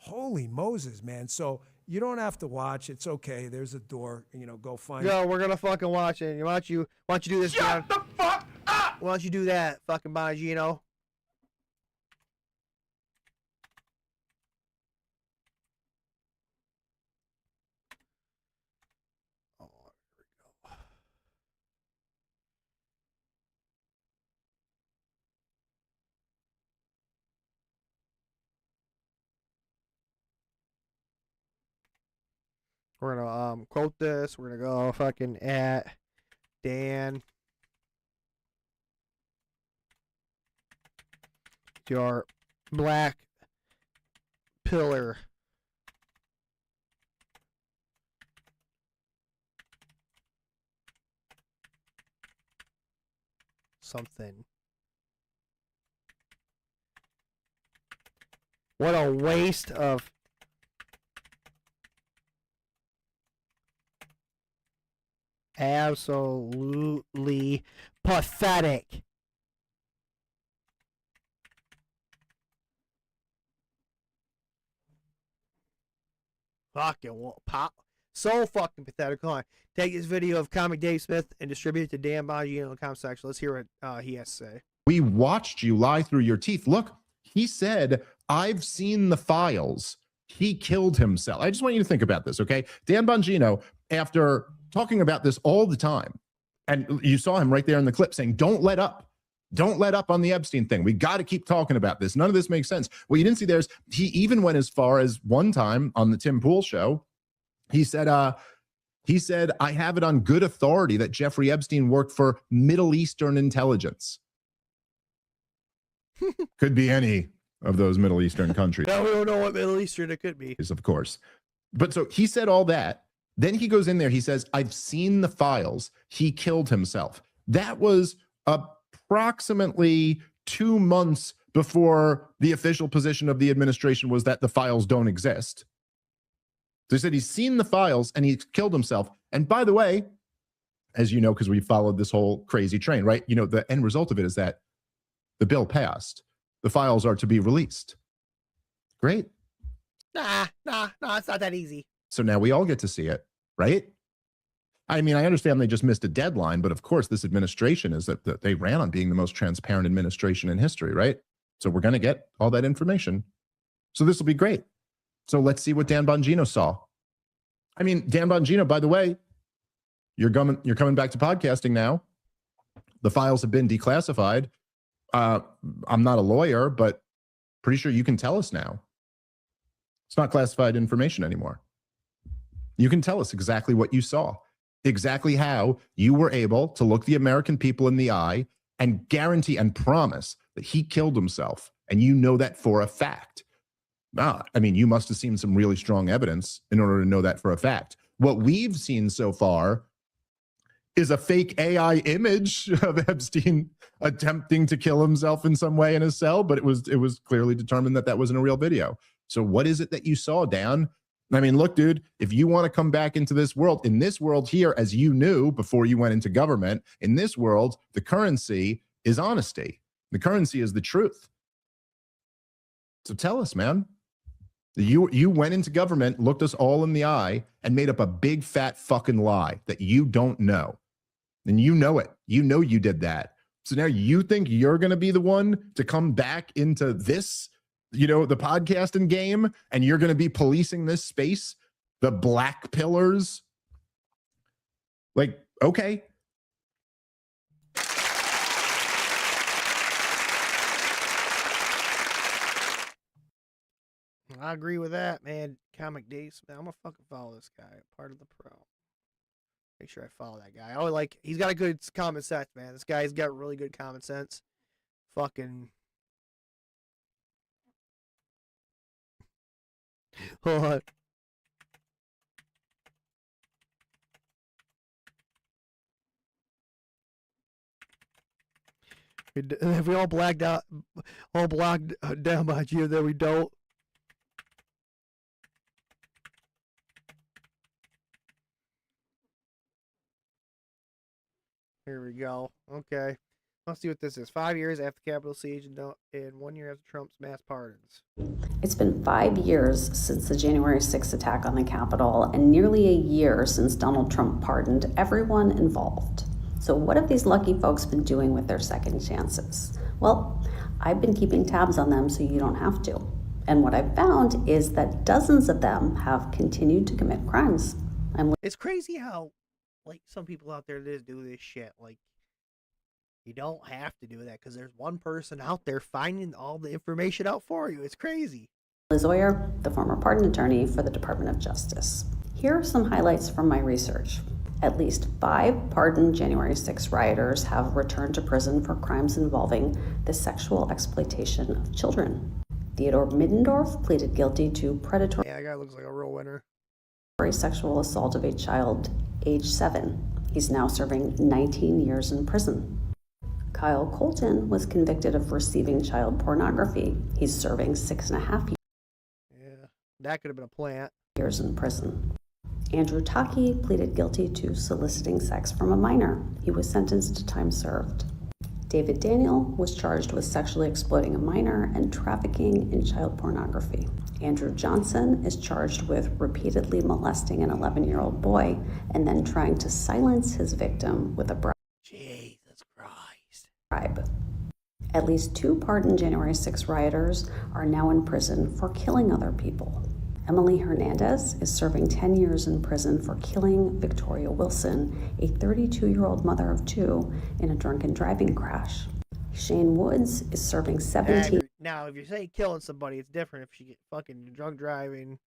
Speaker 22: Holy Moses, man. So you don't have to watch. It's okay. There's a door. Go find it.
Speaker 2: Yo, we're going to fucking watch it. Why don't you do this,
Speaker 18: Shut the fuck up!
Speaker 2: Why don't you do that, fucking Bongino? We're gonna quote this. We're gonna go fucking at Dan. Your black pillar. Something. What a waste of absolutely pathetic. Fucking pop. So fucking pathetic. Come on. Take this video of comic Dave Smith and distribute it to Dan Bongino in the comment section. Let's hear what he has to say.
Speaker 3: We watched you lie through your teeth. Look, he said, I've seen the files. He killed himself. I just want you to think about this, okay? Dan Bongino, after talking about this all the time, and you saw him right there in the clip saying, don't let up. Don't let up on the Epstein thing. We got to keep talking about this. None of this makes sense. What you didn't see there is he even went as far as one time on the Tim Pool show. He said, I have it on good authority that Jeffrey Epstein worked for Middle Eastern intelligence. Could be any of those Middle Eastern countries.
Speaker 2: Now we don't know what Middle Eastern it could be.
Speaker 3: Of course. But so he said all that. Then he goes in there. He says, I've seen the files. He killed himself. That was approximately 2 months before the official position of the administration was that the files don't exist. So he said he's seen the files and he killed himself. And by the way, as you know, because we followed this whole crazy train, right? You know, the end result of it is that the bill passed. The files are to be released. Great.
Speaker 2: Nah, it's not that easy.
Speaker 3: So now we all get to see it, right? I mean, I understand they just missed a deadline, but of course, this administration is that they ran on being the most transparent administration in history, right? So we're going to get all that information. So this will be great. So let's see what Dan Bongino saw. I mean, Dan Bongino, by the way, you're coming back to podcasting now. The files have been declassified. I'm not a lawyer, but pretty sure you can tell us now. It's not classified information anymore. You can tell us exactly what you saw, exactly how you were able to look the American people in the eye and guarantee and promise that he killed himself. And you know that for a fact. I mean, you must have seen some really strong evidence in order to know that for a fact. What we've seen so far is a fake AI image of Epstein attempting to kill himself in some way in his cell, but it was clearly determined that that wasn't a real video. So what is it that you saw, Dan? I mean, look, dude, if you want to come back into this world, in this world here, as you knew before you went into government, in this world, the currency is honesty. The currency is the truth. So tell us, man. You went into government, looked us all in the eye, and made up a big fat fucking lie that you don't know. And you know it. You know you did that. So now you think you're going to be the one to come back into this, you know, the podcasting game, and you're going to be policing this space, the black pillars? Like, okay.
Speaker 2: I agree with that, man. Comic Days. I'm gonna fucking follow this guy. Part of the pro. Make sure I follow that guy. Oh, like, he's got a good common sense, man. This guy's got really good common sense. Fucking. Hold on. If we all blacked out, all blocked down by you, then we don't. Here we go. Okay. Let's see what this is. 5 years after the Capitol siege and 1 year after Trump's mass pardons.
Speaker 4: It's been 5 years since the January 6th attack on the Capitol and nearly a year since Donald Trump pardoned everyone involved. So what have these lucky folks been doing with their second chances? Well, I've been keeping tabs on them so you don't have to. And what I've found is that dozens of them have continued to commit crimes.
Speaker 2: It's crazy how, like, some people out there just do this shit. Like, you don't have to do that because there's one person out there finding all the information out for you. It's crazy.
Speaker 4: Liz Oyer, the former pardon attorney for the Department of Justice. Here are some highlights from my research. At least 5 pardoned January 6 rioters have returned to prison for crimes involving the sexual exploitation of children. Theodore Middendorf pleaded guilty to predatory
Speaker 2: Yeah, that guy looks like a real winner.
Speaker 4: sexual assault of a child age 7. He's now serving 19 years in prison. Kyle Colton was convicted of receiving child pornography. He's serving 6.5 years.
Speaker 2: Yeah, that could have been a plant.
Speaker 4: Years in prison. Andrew Taki pleaded guilty to soliciting sex from a minor. He was sentenced to time served. David Daniel was charged with sexually exploiting a minor and trafficking in child pornography. Andrew Johnson is charged with repeatedly molesting an 11-year-old boy and then trying to silence his victim with a bribe.
Speaker 2: Jesus Christ.
Speaker 4: At least 2 pardoned January 6 rioters are now in prison for killing other people. Emily Hernandez is serving 10 years in prison for killing Victoria Wilson, a 32-year-old mother of 2, in a drunken driving crash. Shane Woods is serving 17.
Speaker 2: Now, if you're saying killing somebody, it's different. If she get fucking drunk driving,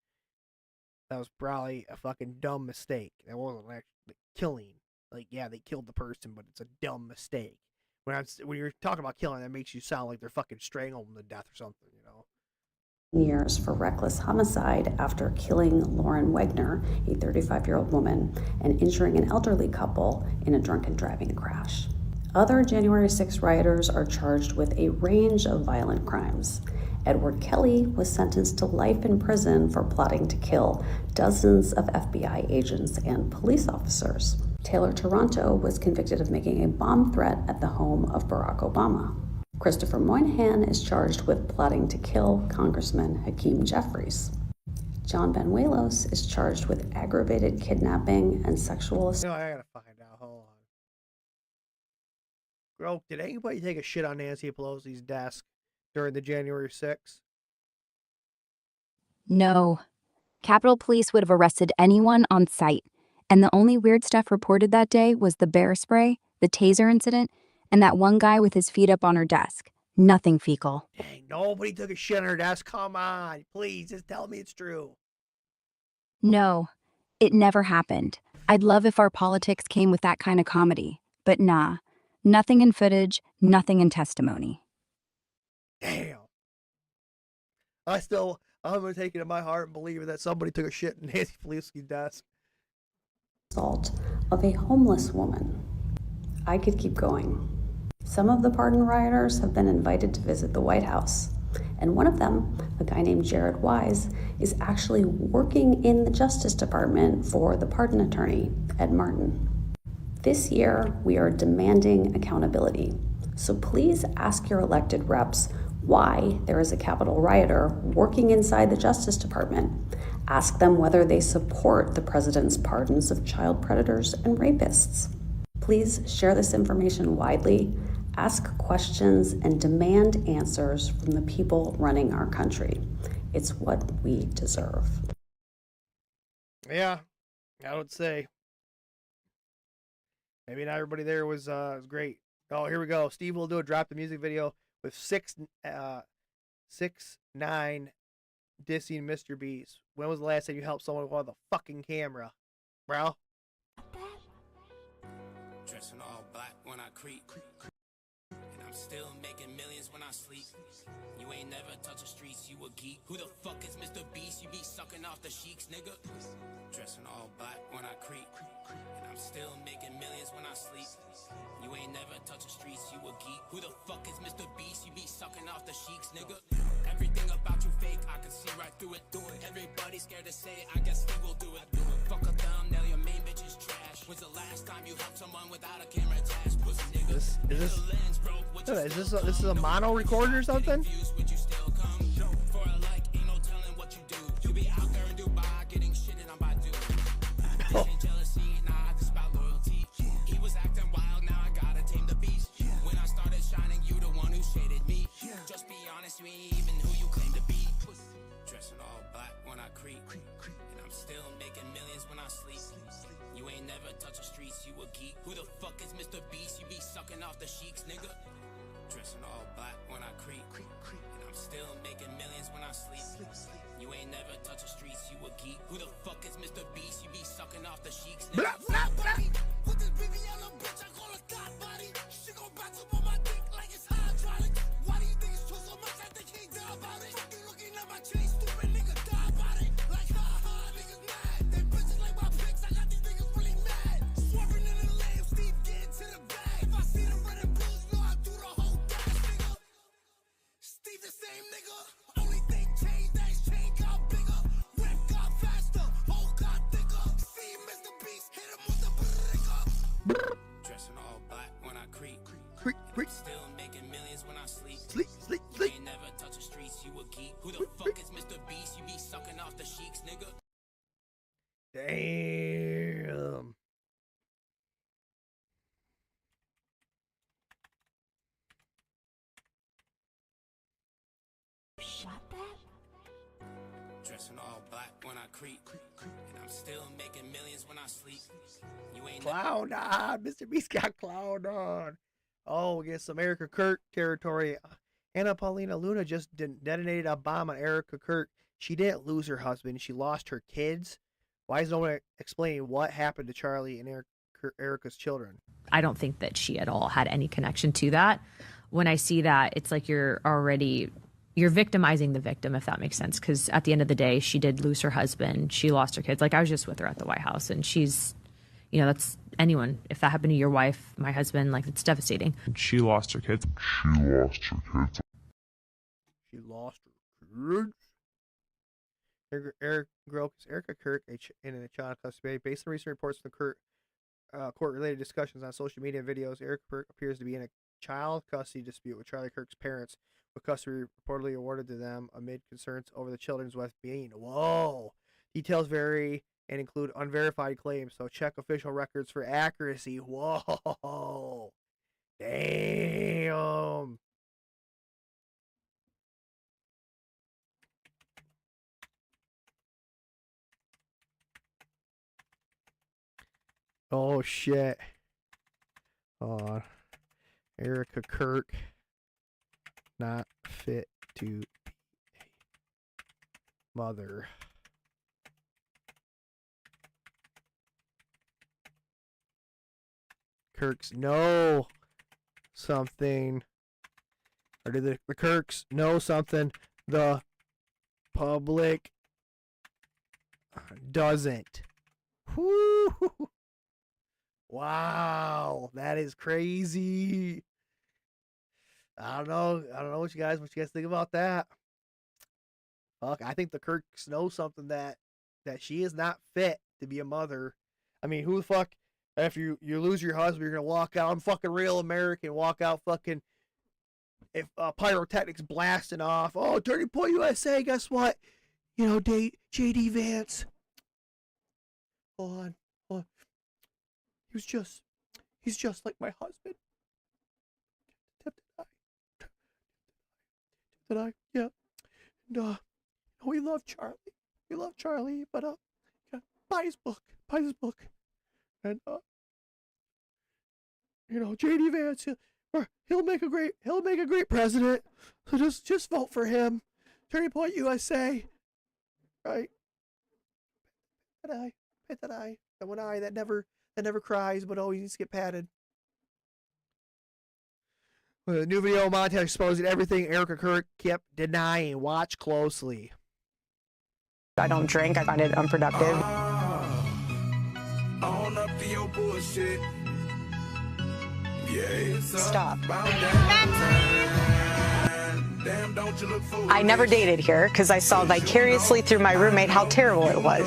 Speaker 2: that was probably a fucking dumb mistake. That wasn't actually killing. Like, yeah, they killed the person, but it's a dumb mistake. When you're talking about killing, that makes you sound like they're fucking strangling them to death or something, you know?
Speaker 4: Years for reckless homicide after killing Lauren Wegner, a 35-year-old woman, and injuring an elderly couple in a drunken driving crash. Other January 6 rioters are charged with a range of violent crimes. Edward Kelly was sentenced to life in prison for plotting to kill dozens of FBI agents and police officers. Taylor Toronto was convicted of making a bomb threat at the home of Barack Obama. Christopher Moynihan is charged with plotting to kill Congressman Hakeem Jeffries. John Banuelos is charged with aggravated kidnapping and sexual assault.
Speaker 2: No, I gotta find out. Hold on. Bro, did anybody take a shit on Nancy Pelosi's desk during the January 6th?
Speaker 1: No. Capitol Police would have arrested anyone on sight. And the only weird stuff reported that day was the bear spray, the taser incident, and that one guy with his feet up on her desk. Nothing fecal.
Speaker 2: Dang, nobody took a shit on her desk. Come on, please, just tell me it's true.
Speaker 1: No, it never happened. I'd love if our politics came with that kind of comedy. But nah, nothing in footage, nothing in testimony.
Speaker 2: Damn. I'm going to take it in my heart and believe that somebody took a shit in Nancy Pelosi's desk.
Speaker 4: Assault of a homeless woman. I could keep going. Some of the pardoned rioters have been invited to visit the White House, and one of them, a guy named Jared Wise, is actually working in the Justice Department for the pardon attorney, Ed Martin. This year, we are demanding accountability, so please ask your elected reps why there is a Capitol rioter working inside the Justice Department. Ask them whether they support the president's pardons of child predators and rapists. Please share this information widely, ask questions, and demand answers from the people running our country. It's what we deserve.
Speaker 2: Yeah, I would say. Maybe not everybody there was great. Oh, here we go. Steve will do a drop the music video with 6ix9ine dissing Mr. Beast. When was the last time you helped someone with the fucking camera, bro?
Speaker 5: Dressing all black when I creep, and I'm still making millions when I sleep. You ain't never touch the streets, you a geek. Who the fuck is Mr. Beast? You be sucking off the sheiks, nigga. Dressing all black when I creep, and I'm still making millions when I sleep. You ain't never touch the streets, you a geek. Who the fuck is Mr. Beast? You be sucking off the sheiks, nigga. Everything about you fake, I can see right through it. Everybody scared to say it, I guess we will do it. Fuck a thumbnail, your main bitch is trash. When's the last time you helped someone without a camera attached? Pussy nigga.
Speaker 2: This is a mono recorder or something?
Speaker 5: Jealousy, nah, this about loyalty. He was acting wild, now you ain't even who you claim to be. Dressing all black when I creep, and I'm still making millions when I sleep. You ain't never touch the streets, you a geek. Who the fuck is Mr. Beast? You be sucking off the sheets, nigga. Dressing all black when I creep, and I'm still making millions when I sleep. You ain't never touch the streets, you a geek. Who the fuck is Mr. Beast? You be sucking off the sheets, nigga. With this baby yellow bitch, I call her thought body. She gon' bounce up on my dick like it's hydraulic. Why do you think it's too so much? I think he die about it. Fuck you looking at my chain, stupid nigga, die about it. Like ha, niggas mad. They bitches like my pics, I got these niggas really mad. Swerving in the lane, Steve getting to the bag. If I see the red and blues, know I do the whole dash, nigga. Steve the same nigga. Only thing changed, that his chain got bigger. Whip got faster, hole got thicker. See Mr. Beast, hit him with the brrrr. Dressing all black when I creep. Still making millions when I sleep. You ain't never touch the streets, you a geek. Who the fuck is Mr. Beast? You be sucking off the sheets, nigga.
Speaker 2: Damn.
Speaker 5: Shot that? Dressing all black when I creep. And I'm still making millions when I sleep. You ain't
Speaker 2: Clown on. Mr. Beast got clown on. Oh, we get some Erika Kirk territory. Anna Paulina Luna just detonated a bomb on Erika Kirk. She didn't lose her husband. She lost her kids. Why is no one explaining what happened to Charlie and Erika's children?
Speaker 6: I don't think that she at all had any connection to that. When I see that, it's like you're victimizing the victim, if that makes sense. Because at the end of the day, she did lose her husband. She lost her kids. Like, I was just with her at the White House, and she's, you know, that's anyone. If that happened to your wife, my husband, like, it's devastating.
Speaker 20: She lost her kids.
Speaker 2: She lost her kids. Erika Kirk in a child custody. Based on recent reports from the court-related discussions on social media and videos, Erika Kirk appears to be in a child custody dispute with Charlie Kirk's parents, with custody reportedly awarded to them amid concerns over the children's well-being. Whoa! Details vary and include unverified claims, so check official records for accuracy. Whoa! Damn! Oh shit. Erika Kirk not fit to be a mother. Kirks know something. Or do the Kirks know something the public doesn't? Whoo! Wow, that is crazy. I don't know what you guys think about that. Fuck, I think the Kirks know something that she is not fit to be a mother. I mean, who the fuck, if you lose your husband, you're gonna walk out, I'm fucking real American, walk out fucking, if pyrotechnics blasting off, oh, Dirty Boy USA, guess what? You know, date JD Vance. Hold on. He's just like my husband. Did I? Yeah. And we love Charlie. But yeah, buy his book. And you know, JD Vance, he'll make a great president. So just vote for him. Turning Point USA. Right? That eye. That one eye that never cries, but always needs to get patted. With a new video montage exposing everything Erika Kirk kept denying. Watch closely.
Speaker 7: I don't drink. I find it unproductive.
Speaker 19: Own up to your bullshit. Yeah,
Speaker 7: Stop.
Speaker 19: Damn, don't you look foolish.
Speaker 7: I never dated here because I saw vicariously through my roommate how terrible it was.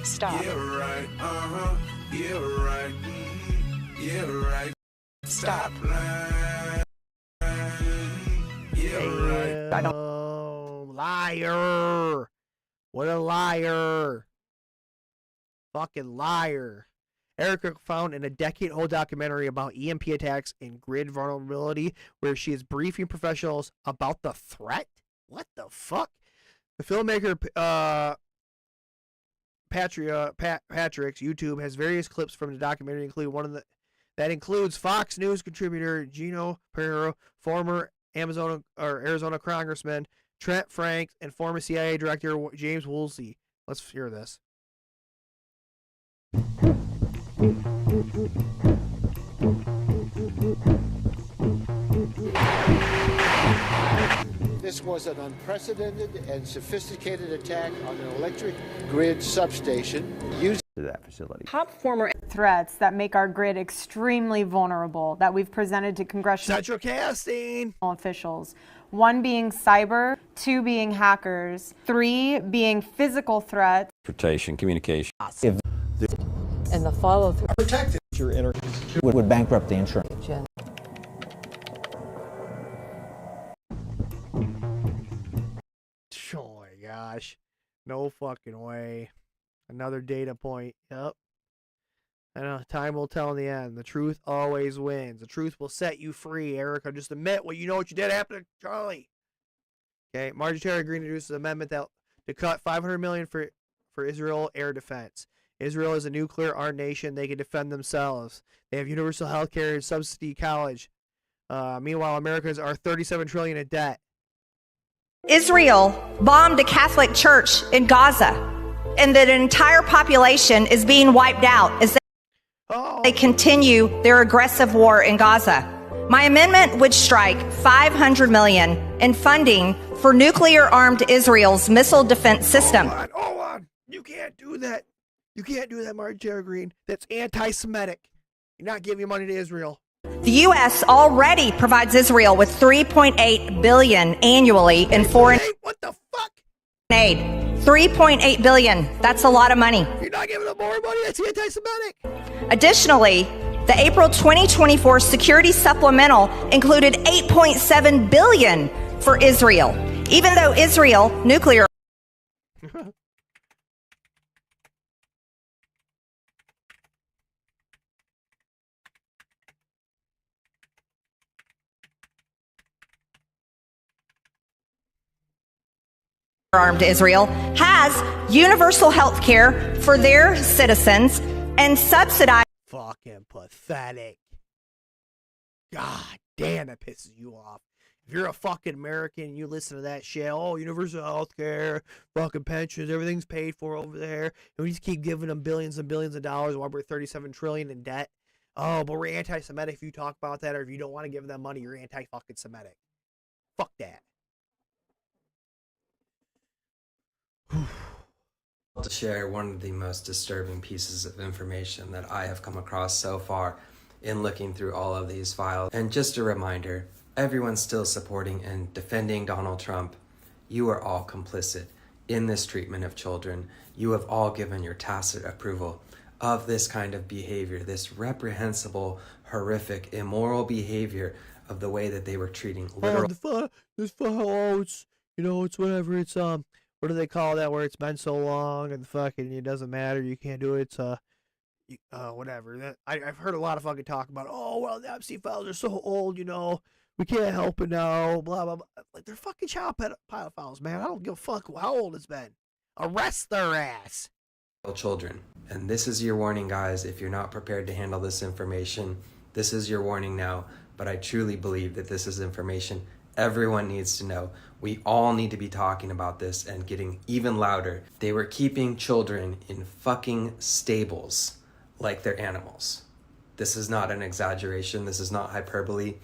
Speaker 7: Stop.
Speaker 19: Yeah, right. Yeah, right. Yeah, right.
Speaker 7: Stop.
Speaker 19: Yeah, right.
Speaker 7: I don't.
Speaker 2: Liar. What a liar. Fucking liar. Erika found in a decade-old documentary about EMP attacks and grid vulnerability, where she is briefing professionals about the threat. What the fuck? The filmmaker Patrick's YouTube has various clips from the documentary, including one of the that includes Fox News contributor Gino Pereira, former Arizona Congressman Trent Franks, and former CIA Director James Woolsey. Let's hear this.
Speaker 8: This was an unprecedented and sophisticated attack on an electric grid substation used that facility.
Speaker 10: Top former threats that make our grid extremely vulnerable that we've presented to congressional
Speaker 2: Central casting
Speaker 10: officials. 1 being cyber, 2 being hackers, 3 being physical threats.
Speaker 23: Transportation, communication.
Speaker 10: And the follow-through.
Speaker 8: Protected.
Speaker 23: Your inner
Speaker 8: would bankrupt the insurance.
Speaker 2: Oh my gosh. No fucking way. Another data point. Yep. I know. Time will tell in the end. The truth always wins. The truth will set you free, Erika. Just admit what you know what you did happened to Charlie. Okay. Marjorie Taylor Greene introduces an amendment that to cut $500 million for Israel air defense. Israel is a nuclear armed nation. They can defend themselves. They have universal health care and subsidy college. Meanwhile, Americans are $37 trillion in debt.
Speaker 24: Israel bombed a Catholic church in Gaza, and that an entire population is being wiped out as they continue their aggressive war in Gaza. My amendment would strike $500 million in funding for nuclear-armed Israel's missile defense system.
Speaker 2: Hold on. You can't do that. You can't do that, Marjorie Taylor Greene. That's anti-Semitic. You're not giving money to Israel.
Speaker 24: The U.S. already provides Israel with $3.8 billion annually in foreign aid. $3.8 billion. That's a lot of money.
Speaker 2: You're not giving them more money. That's anti-Semitic.
Speaker 24: Additionally, the April 2024 security supplemental included $8.7 billion for Israel, even though Israel nuclear. Armed Israel has universal health care for their citizens and subsidized.
Speaker 2: Fucking pathetic. God damn, that pisses you off. If you're a fucking American, you listen to that shit. Oh, universal health care, fucking pensions, everything's paid for over there. And we just keep giving them billions and billions of dollars while we're $37 trillion in debt. Oh, but we're anti-Semitic if you talk about that, or if you don't want to give them money, you're anti-fucking Semitic. Fuck that.
Speaker 25: To share one of the most disturbing pieces of information that I have come across so far in looking through all of these files. And just a reminder, everyone's still supporting and defending Donald Trump. You are all complicit in this treatment of children. You have all given your tacit approval of this kind of behavior, this reprehensible, horrific, immoral behavior of the way that they were treating literal.
Speaker 2: It's whatever. It's what do they call that? Where it's been so long and fucking it doesn't matter. You can't do it. It's whatever. I've heard a lot of fucking talk about. Oh well, the Epstein files are so old. We can't help it now. Blah blah blah. Like they're fucking child pedophiles, man. I don't give a fuck how old it's been. Arrest their ass.
Speaker 25: Children. And this is your warning, guys. If you're not prepared to handle this information, this is your warning now. But I truly believe that this is information everyone needs to know. We all need to be talking about this and getting even louder. They were keeping children in fucking stables like they're animals. This is not an exaggeration. This is not hyperbole.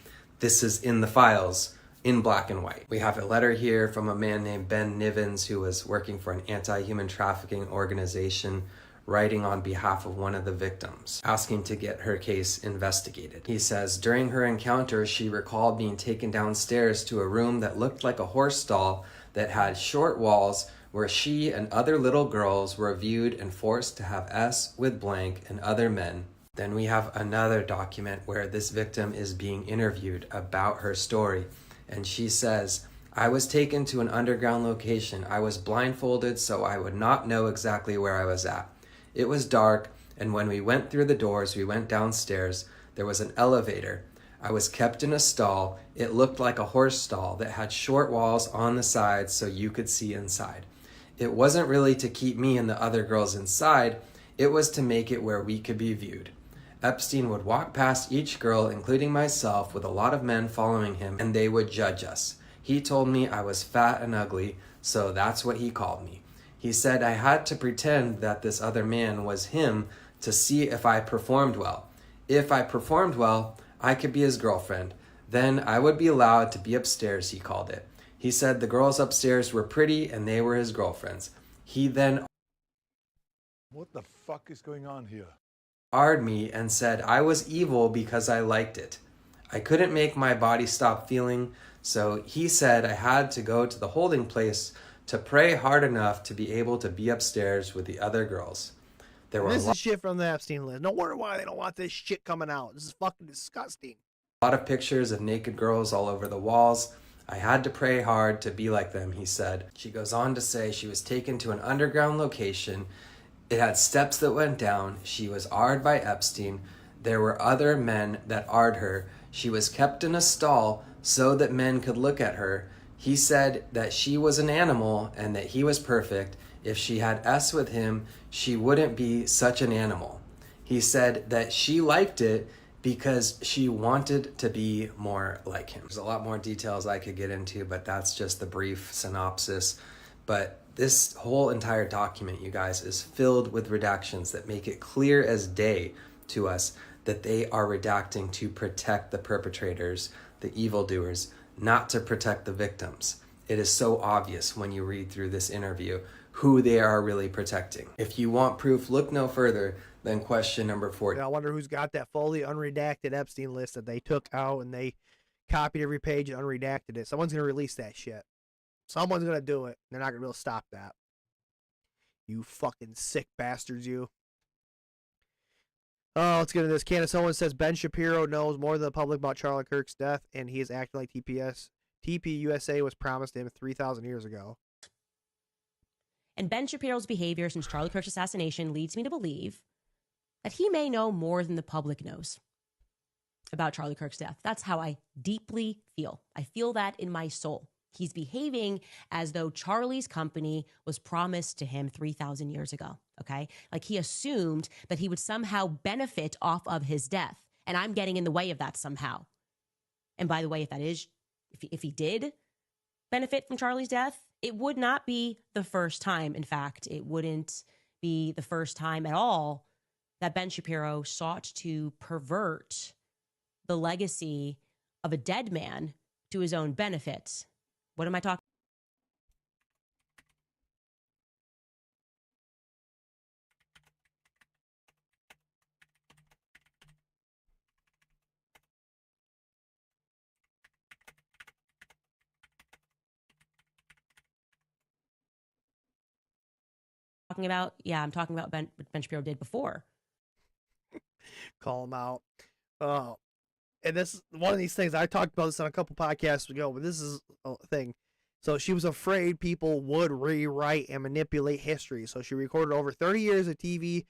Speaker 25: This is in the files in black and white. We have a letter here from a man named Ben Nivens, who was working for an anti-human trafficking organization, writing on behalf of one of the victims, asking to get her case investigated. He says, during her encounter, she recalled being taken downstairs to a room that looked like a horse stall that had short walls where she and other little girls were viewed and forced to have S with blank and other men. Then we have another document where this victim is being interviewed about her story. And she says, I was taken to an underground location. I was blindfolded so I would not know exactly where I was at. It was dark. And when we went through the doors, we went downstairs. There was an elevator. I was kept in a stall. It looked like a horse stall that had short walls on the sides so you could see inside. It wasn't really to keep me and the other girls inside. It was to make it where we could be viewed. Epstein would walk past each girl, including myself, with a lot of men following him, and they would judge us. He told me I was fat and ugly, so that's what he called me. He said I had to pretend that this other man was him to see if I performed well. If I performed well, I could be his girlfriend. Then I would be allowed to be upstairs, he called it. He said the girls upstairs were pretty and they were his girlfriends. He then
Speaker 9: What the fuck is going on here?
Speaker 25: barred me and said I was evil because I liked it. I couldn't make my body stop feeling, so he said I had to go to the holding place to pray hard enough to be able to be upstairs with the other girls. There were
Speaker 2: This is shit from the Epstein list. No wonder why they don't want this shit coming out. This is fucking disgusting.
Speaker 25: a lot of pictures of naked girls all over the walls. I had to pray hard to be like them, he said. She goes on to say she was taken to an underground location. It had steps that went down. She was arred by Epstein. There were other men that arred her. She was kept in a stall so that men could look at her. He said that she was an animal and that he was perfect. If she had S with him, she wouldn't be such an animal. He said that she liked it because she wanted to be more like him. There's a lot more details I could get into, but that's just the brief synopsis. But this whole entire document, you guys, is filled with redactions that make it clear as day to us that they are redacting to protect the perpetrators, the evildoers, not to protect the victims. It is so obvious when you read through this interview who they are really protecting. If you want proof, look no further than question number 4.
Speaker 2: I wonder who's got that fully unredacted Epstein list that they took out and they copied every page and unredacted it. Someone's going to release that shit. Someone's going to do it. They're not going to be able to stop that. You fucking sick bastards, you. Oh, let's get into this. Candace Owens says Ben Shapiro knows more than the public about Charlie Kirk's death, and he is acting like TPUSA was promised him 3,000 years ago.
Speaker 11: And Ben Shapiro's behavior since Charlie Kirk's assassination leads me to believe that he may know more than the public knows about Charlie Kirk's death. That's how I deeply feel. I feel that in my soul. He's behaving as though Charlie's company was promised to him 3,000 years ago, okay? Like he assumed that he would somehow benefit off of his death, and I'm getting in the way of that somehow. And by the way, if he did benefit from Charlie's death, it would not be the first time. In fact, it wouldn't be the first time at all that Ben Shapiro sought to pervert the legacy of a dead man to his own benefit. What am I talking? About? Yeah, I'm talking about Ben Shapiro did before.
Speaker 2: Call him out. Oh, and this is one of these things. I talked about this on a couple podcasts ago, but this is a thing. So she was afraid people would rewrite and manipulate history. So she recorded over 30 years of TV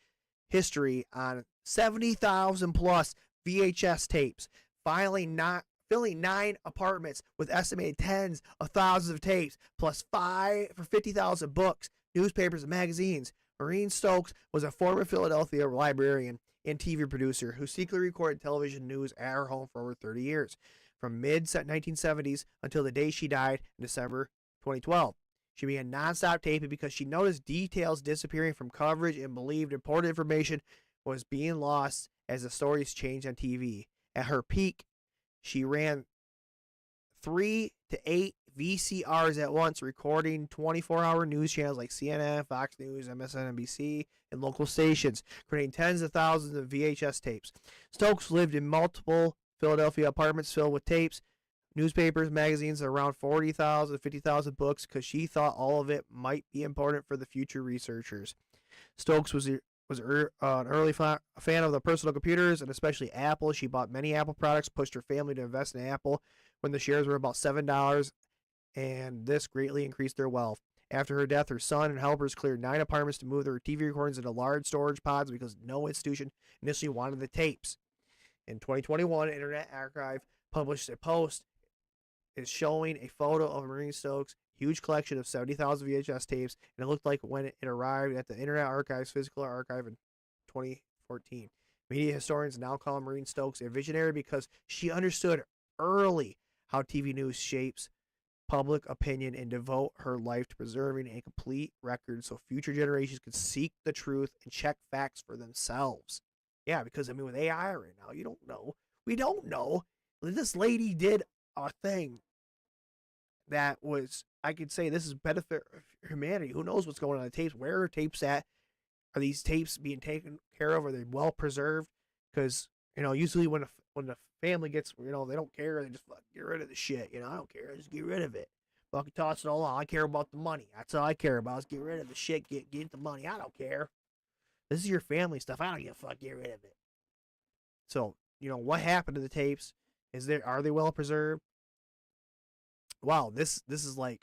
Speaker 2: history on 70,000 plus VHS tapes, filling 9 apartments with estimated tens of thousands of tapes, plus 5 for 50,000 books, newspapers, and magazines. Maureen Stokes was a former Philadelphia librarian and TV producer who secretly recorded television news at her home for over 30 years, from mid-1970s until the day she died in December 2012. She began nonstop taping because she noticed details disappearing from coverage and believed important information was being lost as the stories changed on TV. At her peak, she ran 3 to 8 VCRs at once, recording 24-hour news channels like CNN, Fox News, MSNBC, and local stations, creating tens of thousands of VHS tapes. Stokes lived in multiple Philadelphia apartments filled with tapes, newspapers, magazines, and around 40,000, 50,000 books because she thought all of it might be important for the future researchers. Stokes was an early fan of the personal computers and especially Apple. She bought many Apple products, pushed her family to invest in Apple when the shares were about $7, and this greatly increased their wealth. After her death, her son and helpers cleared 9 apartments to move their TV recordings into large storage pods because no institution initially wanted the tapes. In 2021, Internet Archive published a post is showing a photo of Maureen Stokes' huge collection of 70,000 VHS tapes, and it looked like when it arrived at the Internet Archive's physical archive in 2014. Media historians now call Maureen Stokes a visionary because she understood early how TV news shapes public opinion and devote her life to preserving a complete record so future generations could seek the truth and check facts for themselves. Yeah, because I mean, with AI right now, you don't know. We don't know. This lady did a thing that was, I could say, this is benefit for humanity. Who knows what's going on in the tapes? Where are tapes at? Are these tapes being taken care of? Are they well preserved? Because, you know, usually when the family gets, you know, they don't care. They just fucking get rid of the shit. You know, I don't care. Just get rid of it. Fucking toss it all out. I care about the money. That's all I care about is get rid of the shit. Get the money. I don't care. This is your family stuff. I don't give a fuck. Get rid of it. So, you know, what happened to the tapes? Are they well preserved? Wow, this is like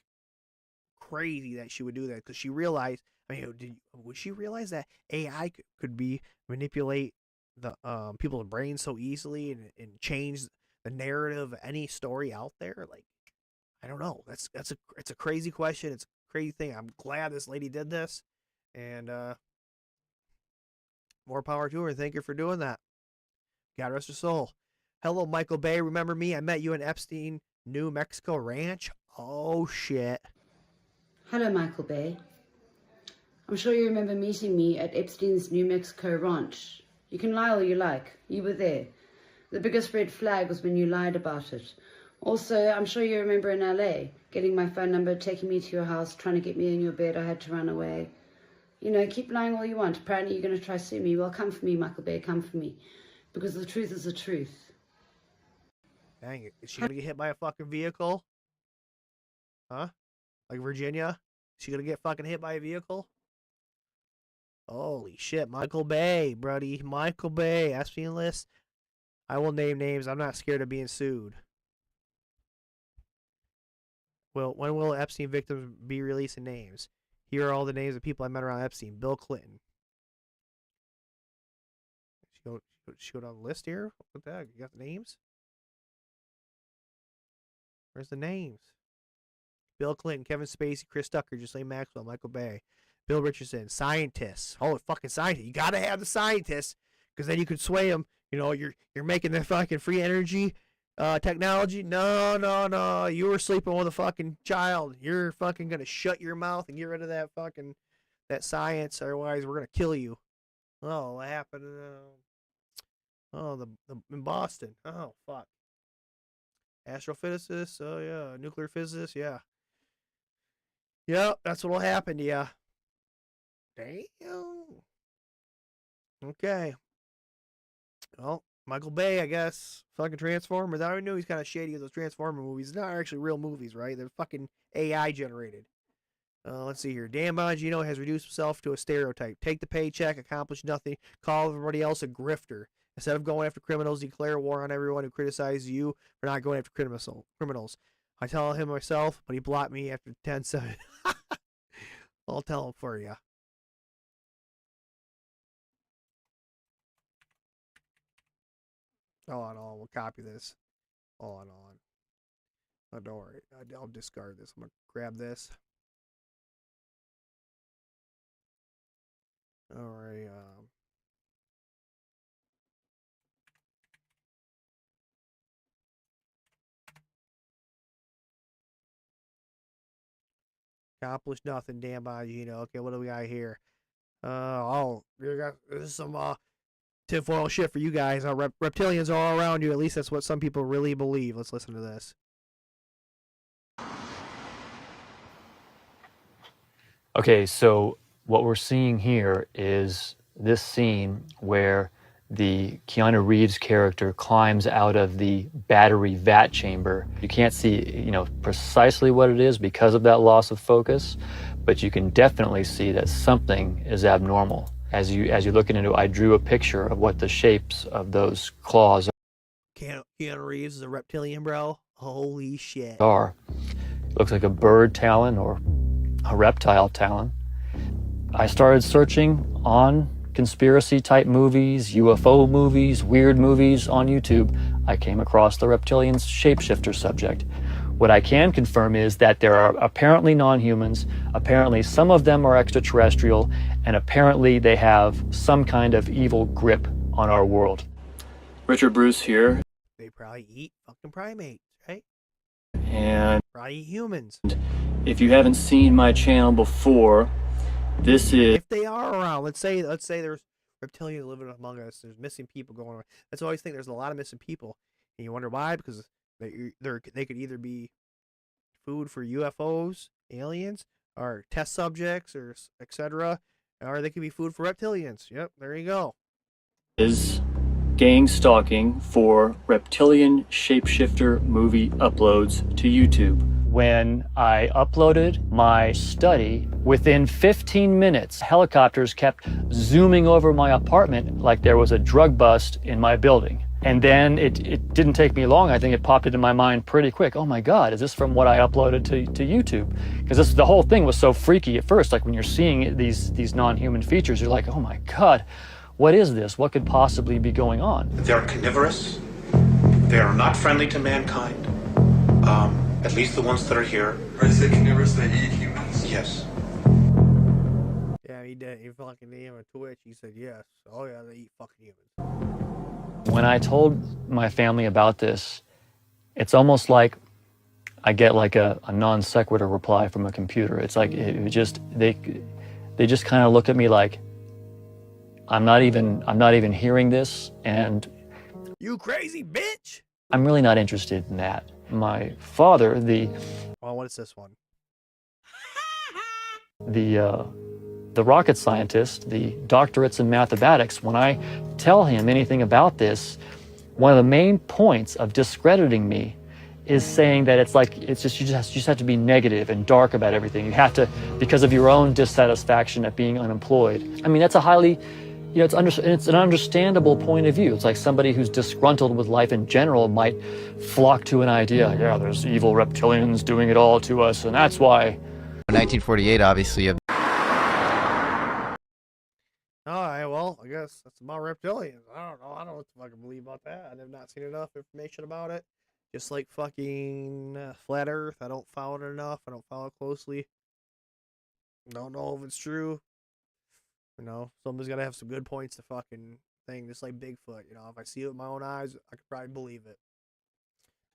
Speaker 2: crazy that she would do that because she realized. I mean, would she realize that AI could manipulate the people's brains so easily and change the narrative of any story out there? Like, I don't know. It's a crazy question. It's a crazy thing. I'm glad this lady did this, and more power to her. Thank you for doing that. God rest her soul. Hello, Michael Bay. Remember me? I met you in Epstein, New Mexico Ranch. Oh shit.
Speaker 12: Hello, Michael Bay. I'm sure you remember meeting me at Epstein's New Mexico Ranch. You can lie all you like. You were there. The biggest red flag was when you lied about it. Also, I'm sure you remember in LA, getting my phone number, taking me to your house, trying to get me in your bed. I had to run away. You know, keep lying all you want. Apparently you're going to try to sue me. Well, come for me, Michael Bay. Come for me. Because the truth is the truth.
Speaker 2: Dang it. Is she going to get hit by a fucking vehicle? Huh? Like Virginia? Is she going to get fucking hit by a vehicle? Holy shit. Michael Bay, buddy. Michael Bay. Epstein list. I will name names. I'm not scared of being sued. Well, when will Epstein victims be releasing names? Here are all the names of people I met around Epstein. Bill Clinton. She go down the list here? What the heck? You got the names? Where's the names? Bill Clinton, Kevin Spacey, Chris Tucker, Ghislaine Maxwell, Michael Bay, Bill Richardson, scientists. Oh, fucking scientists. You gotta have the scientists, because then you could sway them. You know, you're making the fucking free energy technology. No. You were sleeping with a fucking child. You're fucking gonna shut your mouth and get rid of that science, otherwise we're gonna kill you. Oh, what happened? In Boston. Oh, fuck. Astrophysicist. Oh, yeah. Nuclear physicist. Yeah. Yep, that's what'll happen to ya. Damn. Okay. Well, Michael Bay, I guess. Fucking Transformers. I already knew he's kind of shady with those Transformer movies. They're not actually real movies, right? They're fucking AI generated. Let's see here. Dan Bongino has reduced himself to a stereotype. Take the paycheck, accomplish nothing, call everybody else a grifter. Instead of going after criminals, declare war on everyone who criticizes you for not going after criminals. I tell him myself, but he blocked me after 10 seconds. I'll tell him for you. Hold on, we'll copy this. Hold on. Oh, don't worry. I'll discard this. I'm going to grab this. All right. Accomplished nothing, Dan Bongino. Okay, what do we got here? This is some tinfoil shit for you guys. Reptilians are all around you. At least that's what some people really believe. Let's listen to this.
Speaker 13: Okay, so what we're seeing here is this scene where the Keanu Reeves character climbs out of the battery vat chamber. You can't see, precisely what it is because of that loss of focus, but you can definitely see that something is abnormal. As you look into it, I drew a picture of what the shapes of those claws
Speaker 2: Keanu Reeves is a reptilian, bro. Holy shit.
Speaker 13: are. It looks like a bird talon or a reptile talon. I started searching on conspiracy type movies, UFO movies, weird movies on YouTube. I came across the reptilian shapeshifter subject. What I can confirm is that there are apparently non-humans, apparently some of them are extraterrestrial, and apparently they have some kind of evil grip on our world. Richard Bruce here.
Speaker 2: They probably eat fucking primates, right?
Speaker 13: And
Speaker 2: probably eat humans.
Speaker 13: if you haven't seen my channel before, this is...
Speaker 2: If they are around, let's say there's reptilians living among us, there's missing people going on. That's always think there's a lot of missing people. And you wonder why? Because they could either be food for UFOs, aliens, or test subjects, or etc., or they could be food for reptilians. Yep, there you go.
Speaker 13: Is gang stalking for reptilian shapeshifter movie uploads to YouTube. When I uploaded my study, within 15 minutes, helicopters kept zooming over my apartment like there was a drug bust in my building. And then it didn't take me long. I think it popped into my mind pretty quick. Oh my God, is this from what I uploaded to YouTube? Because the whole thing was so freaky at first. Like when you're seeing these non-human features, you're like, oh my God, what is this? What could possibly be going on?
Speaker 14: They're carnivorous. They are not friendly to mankind. At least the ones that are here.
Speaker 15: Are they carnivorous? They eat humans?
Speaker 14: Yes.
Speaker 2: Yeah, he did. He fucking named on Twitch. He said yes. Oh yeah, they eat fucking humans.
Speaker 13: When I told my family about this, it's almost like I get like a non sequitur reply from a computer. It's like they just kind of look at me like I'm not even hearing this, and
Speaker 2: you crazy bitch.
Speaker 13: I'm really not interested in that. My father,
Speaker 2: oh, what is this one?
Speaker 13: The rocket scientist, the doctorates in mathematics, when I tell him anything about this, one of the main points of discrediting me is saying that you just have to be negative and dark about everything. You have to, because of your own dissatisfaction at being unemployed. I mean, that's a highly, it's an understandable point of view. It's like somebody who's disgruntled with life in general might flock to an idea. Yeah, there's evil reptilians doing it all to us, and that's why.
Speaker 16: In 1948, obviously.
Speaker 2: Alright, well, I guess that's about reptilians. I don't know. I don't know what to fucking believe about that. I have not seen enough information about it. Just like fucking flat earth. I don't follow it enough. I don't follow it closely. Don't know if it's true. You know, somebody's got to have some good points to fucking thing. Just like Bigfoot. You know, if I see it with my own eyes, I could probably believe it.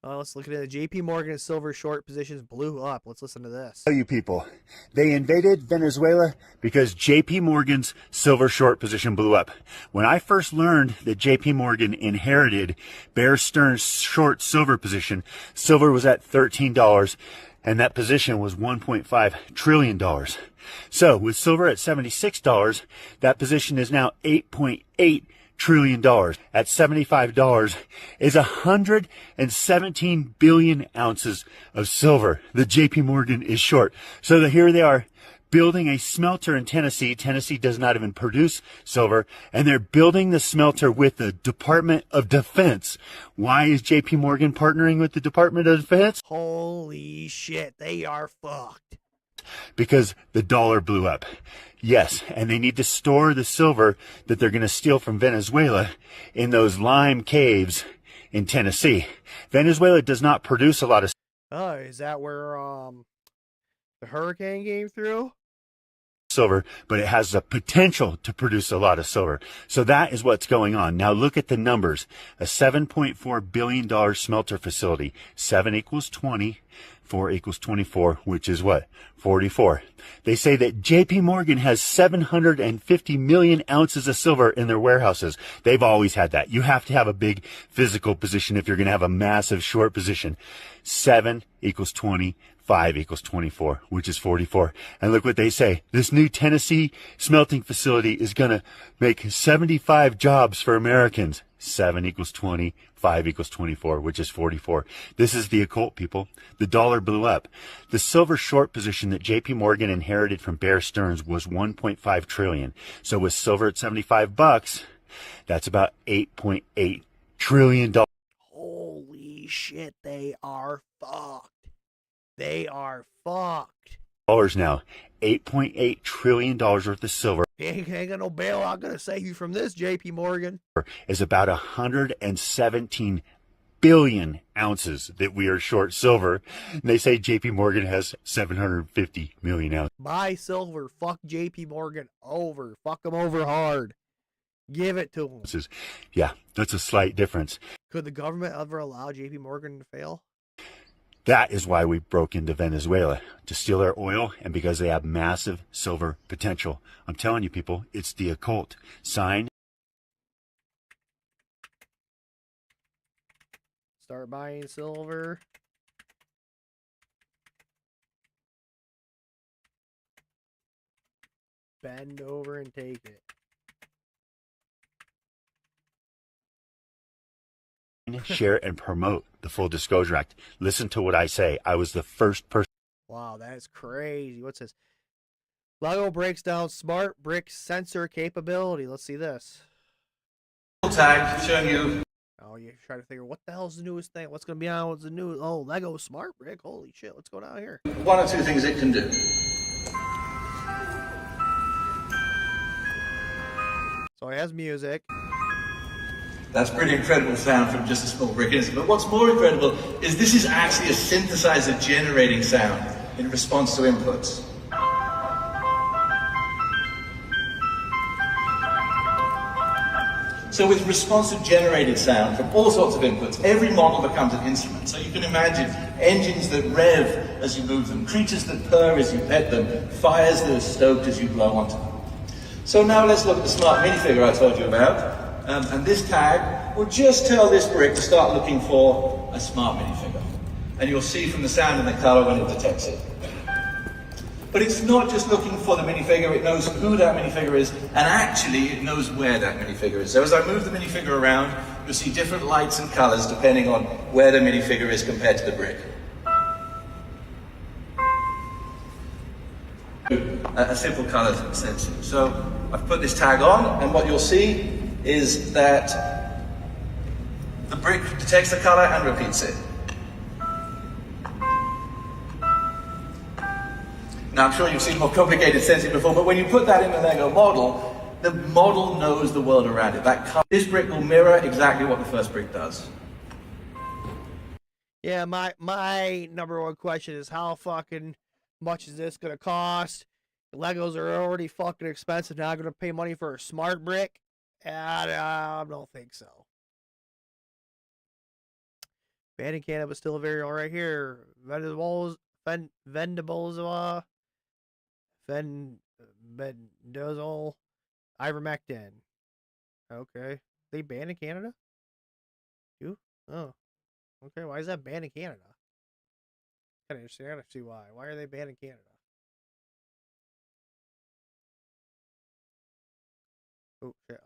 Speaker 2: Let's look at it. JP Morgan silver short positions blew up. Let's listen to this.
Speaker 17: Tell you people, they invaded Venezuela because JP Morgan's silver short position blew up. When I first learned that JP Morgan inherited Bear Stearns short silver position, silver was at $13 and that position was $1.5 trillion. So with silver at $76, that position is now $8.8 trillion. At $75 is 117 billion ounces of silver that JP Morgan is short. So here they are building a smelter in Tennessee. Tennessee does not even produce silver, and they're building the smelter with the Department of Defense. Why is JP Morgan partnering with the Department of Defense?
Speaker 2: Holy shit, they are fucked.
Speaker 17: Because the dollar blew up. Yes, and they need to store the silver that they're going to steal from Venezuela in those lime caves in Tennessee. Venezuela does not produce a lot of...
Speaker 2: Oh, is that where the hurricane came through?
Speaker 17: Silver, but it has the potential to produce a lot of silver. So that is what's going on. Now look at the numbers. A $7.4 billion smelter facility. 7 equals 20. 4 equals 24, which is what? 44. They say that JP Morgan has 750 million ounces of silver in their warehouses. They've always had that. You have to have a big physical position if you're going to have a massive short position. 7 equals 20. 5 equals 24, which is 44. And look what they say. This new Tennessee smelting facility is going to make 75 jobs for Americans. 7 equals 20, 5 equals 24, which is 44. This is the occult, people. The dollar blew up. The silver short position that JP Morgan inherited from Bear Stearns was 1.5 trillion. So with silver at $75, that's about $8.8 trillion.
Speaker 2: Holy shit, they are fucked. They are fucked.
Speaker 17: now. $8.8 trillion worth of silver.
Speaker 2: You ain't got no bailout gonna save you from this, JP Morgan.
Speaker 17: Is about 117 billion ounces that we are short silver. And they say JP Morgan has 750 million ounces.
Speaker 2: Buy silver. Fuck JP Morgan over. Fuck them over hard. Give it to them.
Speaker 17: Yeah, that's a slight difference.
Speaker 2: Could the government ever allow JP Morgan to fail?
Speaker 17: That is why we broke into Venezuela, to steal their oil and because they have massive silver potential. I'm telling you people, it's the occult. Sign.
Speaker 2: Start buying silver. Bend over and take it.
Speaker 17: Share and promote the Full Disclosure Act. Listen to what I say. I was the first person.
Speaker 2: Wow, that's crazy. What's this? Lego breaks down smart brick sensor capability. Let's see this.
Speaker 3: Tag showing you.
Speaker 2: Oh, you're trying to figure what the hell's the newest thing? What's going to be on? What's the new? Oh, Lego smart brick. Holy shit. What's going on here?
Speaker 3: One or two things it can do.
Speaker 2: So it has music.
Speaker 3: That's pretty incredible sound from just a small brick, isn't it? But what's more incredible is this is actually a synthesizer generating sound in response to inputs. So with responsive generated sound from all sorts of inputs, every model becomes an instrument. So you can imagine engines that rev as you move them, creatures that purr as you pet them, fires that are stoked as you blow onto them. So now let's look at the smart minifigure I told you about. And this tag will just tell this brick to start looking for a smart minifigure. And you'll see from the sound and the color when it detects it. But it's not just looking for the minifigure, it knows who that minifigure is, and actually it knows where that minifigure is. So as I move the minifigure around, you'll see different lights and colors depending on where the minifigure is compared to the brick. A simple color sensing. So I've put this tag on, and what you'll see is that the brick detects the color and repeats it. Now, I'm sure you've seen more complicated sensing before, but when you put that in the Lego model, the model knows the world around it. This brick will mirror exactly what the first brick does.
Speaker 2: Yeah, my number one question is how fucking much is this going to cost? Legos are already fucking expensive. Now I'm going to pay money for a smart brick? I don't think so. Banning cannabis still very all right here. Vendables, Bendazole, ivermectin. Okay. They banned in Canada? You? Oh. Okay, why is that banned in Canada? Kind of interesting. I gotta see why. Why are they banned in Canada? Oh, shit.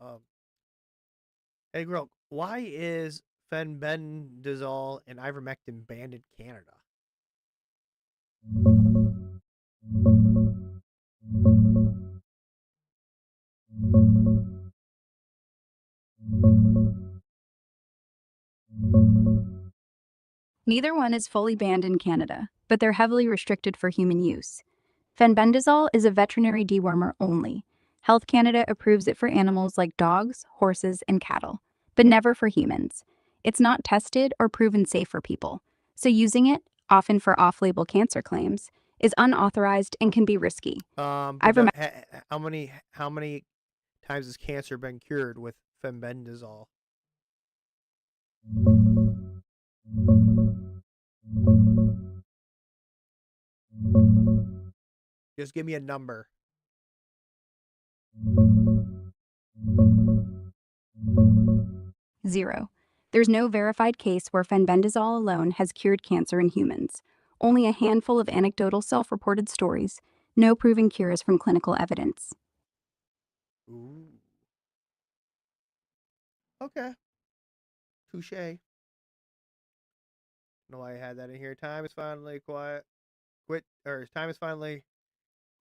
Speaker 2: Hey, girl, why is fenbendazole and ivermectin banned in Canada?
Speaker 1: Neither one is fully banned in Canada, but they're heavily restricted for human use. Fenbendazole is a veterinary dewormer only. Health Canada approves it for animals like dogs, horses, and cattle, but never for humans. It's not tested or proven safe for people, so using it, often for off-label cancer claims, is unauthorized and can be risky.
Speaker 2: How many times has cancer been cured with fenbendazole? Just give me a number.
Speaker 1: Zero. There's no verified case where fenbendazole alone has cured cancer in humans. Only a handful of anecdotal self-reported stories. No proven cures from clinical evidence.
Speaker 2: Ooh. Okay. Touche. No, I had that in here. Time is finally quiet. Time is finally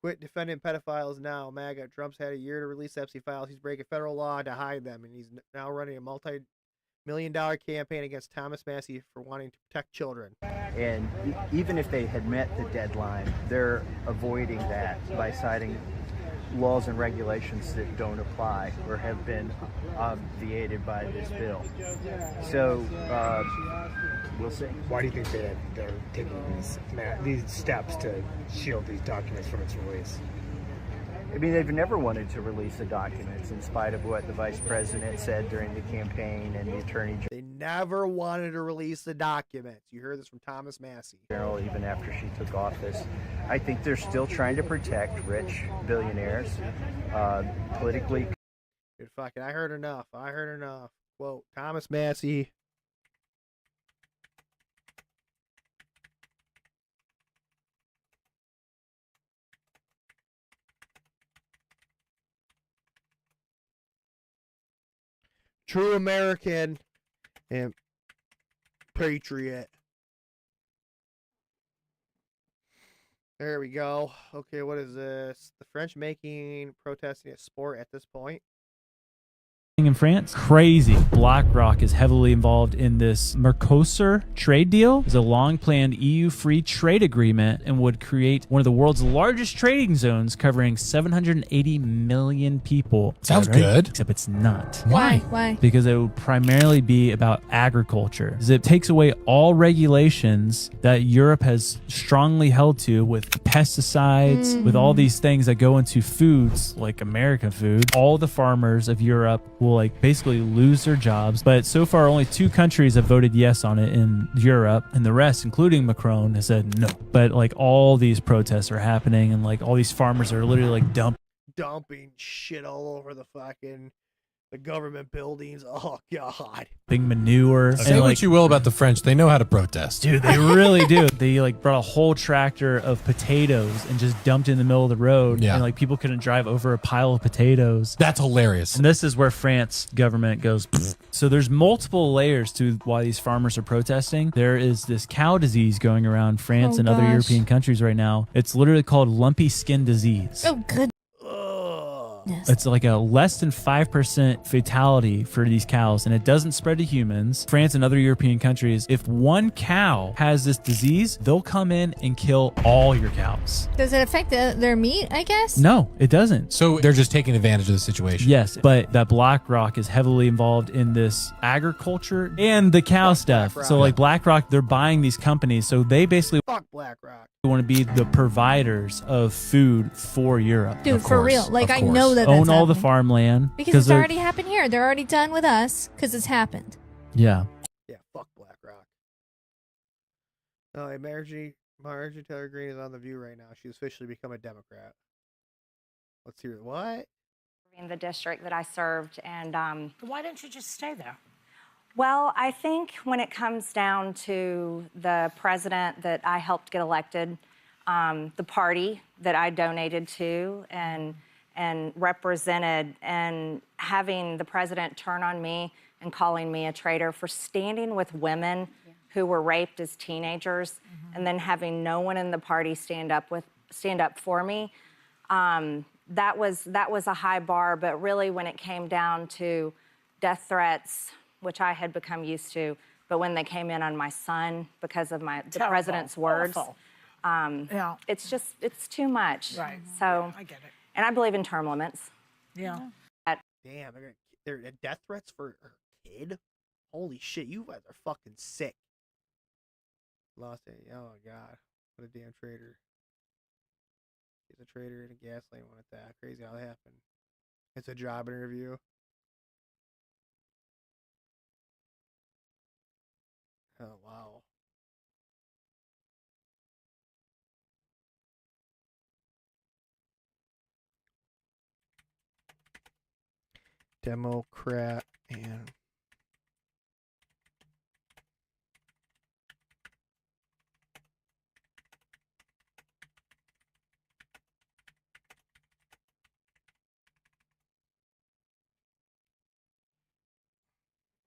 Speaker 2: quit defending pedophiles now. MAGA. Trump's had a year to release Epstein files. He's breaking federal law to hide them, and he's now running a million campaign against Thomas Massey for wanting to protect children.
Speaker 4: And even if they had met the deadline, they're avoiding that by citing laws and regulations that don't apply or have been obviated by this bill. So we'll see.
Speaker 18: Why do you think they're taking these steps to shield these documents from its release?
Speaker 4: I mean, they've never wanted to release the documents, in spite of what the vice president said during the campaign and the attorney
Speaker 2: They never wanted to release the documents. You heard this from Thomas Massey.
Speaker 4: general, even after she took office. I think they're still trying to protect rich billionaires, politically.
Speaker 2: Dude, fucking, I heard enough. I heard enough. Quote, Thomas Massey. True American and patriot. There we go. Okay, what is this? The French making protesting a sport at this point.
Speaker 21: In France, crazy. BlackRock is heavily involved in this Mercosur trade deal. It's a long-planned EU free trade agreement and would create one of the world's largest trading zones covering 780 million people.
Speaker 22: Sounds good.
Speaker 21: Except it's not.
Speaker 22: Why?
Speaker 23: Why?
Speaker 21: Because it would primarily be about agriculture. It takes away all regulations that Europe has strongly held to with pesticides, with all these things that go into foods like American food. All the farmers of Europe will like basically lose their jobs. But so far, only 2 countries have voted yes on it in Europe, and the rest, including Macron, has said no. But like all these protests are happening, and like all these farmers are literally like
Speaker 2: Dumping shit all over the fucking the government buildings. Oh god.
Speaker 21: dumping manure.
Speaker 22: Say
Speaker 21: and,
Speaker 22: what
Speaker 21: like,
Speaker 22: you will about the French, they know how to protest.
Speaker 21: dude, they really do. They like brought a whole tractor of potatoes and just dumped it in the middle of the road.
Speaker 22: Yeah.
Speaker 21: And like people couldn't drive over a pile of potatoes.
Speaker 22: That's hilarious.
Speaker 21: And this is where France government goes. Pfft. So there's multiple layers to why these farmers are protesting. There is this cow disease going around France and other European countries right now. It's literally called lumpy skin disease.
Speaker 23: Oh, good.
Speaker 21: It's like a less than 5% fatality for these cows, and it doesn't spread to humans. France and other European countries, if one cow has this disease, they'll come in and kill all your cows.
Speaker 23: Does it affect their meat, I guess?
Speaker 21: No, it doesn't.
Speaker 22: So they're just taking advantage of the situation.
Speaker 21: Yes, but that BlackRock is heavily involved in this agriculture and the cow stuff.
Speaker 2: BlackRock.
Speaker 21: So like BlackRock, they're buying these companies. So they basically
Speaker 2: Fuck BlackRock.
Speaker 21: want to be the providers of food for Europe.
Speaker 23: Dude, for real. Like, I know that
Speaker 21: Own
Speaker 23: that's
Speaker 21: all the
Speaker 23: happening.
Speaker 21: farmland.
Speaker 23: Because it's
Speaker 21: they're-
Speaker 23: already happened here. They're already done with us because it's happened.
Speaker 21: Yeah.
Speaker 2: Yeah, fuck BlackRock. Oh, Marjorie Taylor Greene is on The View right now. She's officially become a Democrat. Let's hear it. What?
Speaker 26: In the district that I served, and
Speaker 27: why didn't you just stay there?
Speaker 26: well, I think when it comes down to the president that I helped get elected, the party that I donated to and represented, and having the president turn on me and calling me a traitor for standing with women who were raped as teenagers, and then having no one in the party stand up for me. That was a high bar, but really when it came down to death threats, which I had become used to, but when they came in on my son because of the
Speaker 27: Terrible.
Speaker 26: president's words,
Speaker 27: Awful.
Speaker 26: it's too much.
Speaker 27: Right.
Speaker 26: So,
Speaker 27: I get it.
Speaker 26: and I believe in term limits.
Speaker 27: Yeah.
Speaker 2: Damn, they're death threats for her kid? Holy shit, you guys are fucking sick. Lost it. Oh god. What a damn traitor. He's a traitor in a gas lane one attack. Crazy how that happened. It's a job interview. Oh wow. Democrat and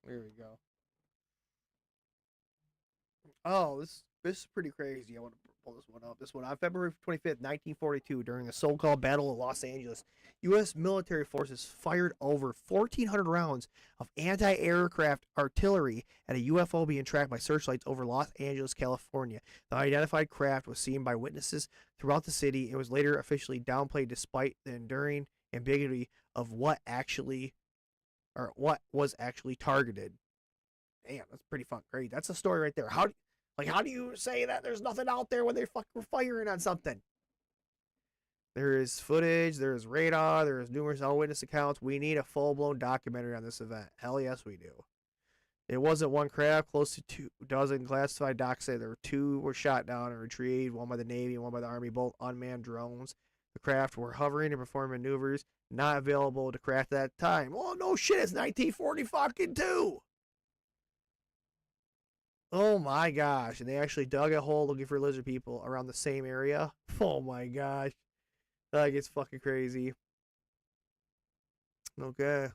Speaker 2: there we go. Oh, this This is pretty crazy. I want to pull this one up. This one on February 25th, 1942, during the so-called Battle of Los Angeles, U.S. military forces fired over 1,400 rounds of anti-aircraft artillery at a UFO being tracked by searchlights over Los Angeles, California. The identified craft was seen by witnesses throughout the city and was later officially downplayed despite the enduring ambiguity of what was actually targeted. Damn, that's pretty fucking great. That's a story right there. How do you say that there's nothing out there when they were firing on something? There is footage, there is radar, there is numerous eyewitness accounts. We need a full-blown documentary on this event. Hell yes, we do. It wasn't one craft. Close to 2 dozen classified docs say there were 2 were shot down and retrieved, one by the Navy and one by the Army, both unmanned drones. The craft were hovering and performing maneuvers not available to craft at that time. Oh, no shit, it's 1942. Oh my gosh. And they actually dug a hole looking for lizard people around the same area. Oh my gosh. Like, it's fucking crazy. Okay.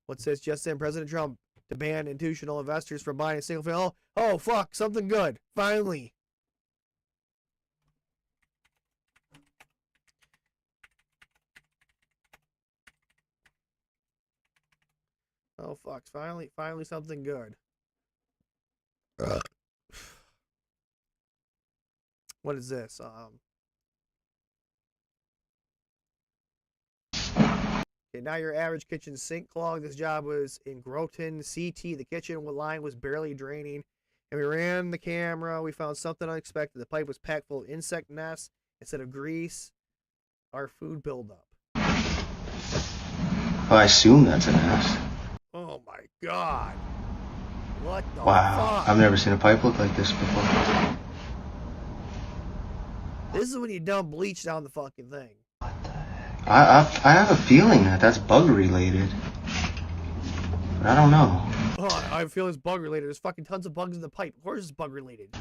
Speaker 2: What says just then? President Trump to ban institutional investors from buying a single family. Oh, fuck. Something good. Finally. Oh, fuck. Finally something good. What is this? Okay, now your average kitchen sink clogged. This job was in Groton, CT. The kitchen line was barely draining, and we ran the camera. We found something unexpected. The pipe was packed full of insect nests instead of grease. Our food buildup.
Speaker 5: Well, I assume that's an ass.
Speaker 2: Oh my god. What the
Speaker 5: Wow,
Speaker 2: fuck?
Speaker 5: I've never seen a pipe look like this before.
Speaker 2: This is when you dump bleach down the fucking thing.
Speaker 5: I have a feeling that that's bug related, but I don't know.
Speaker 2: Oh, I feel it's bug related. There's fucking tons of bugs in the pipe. Of course it's bug related.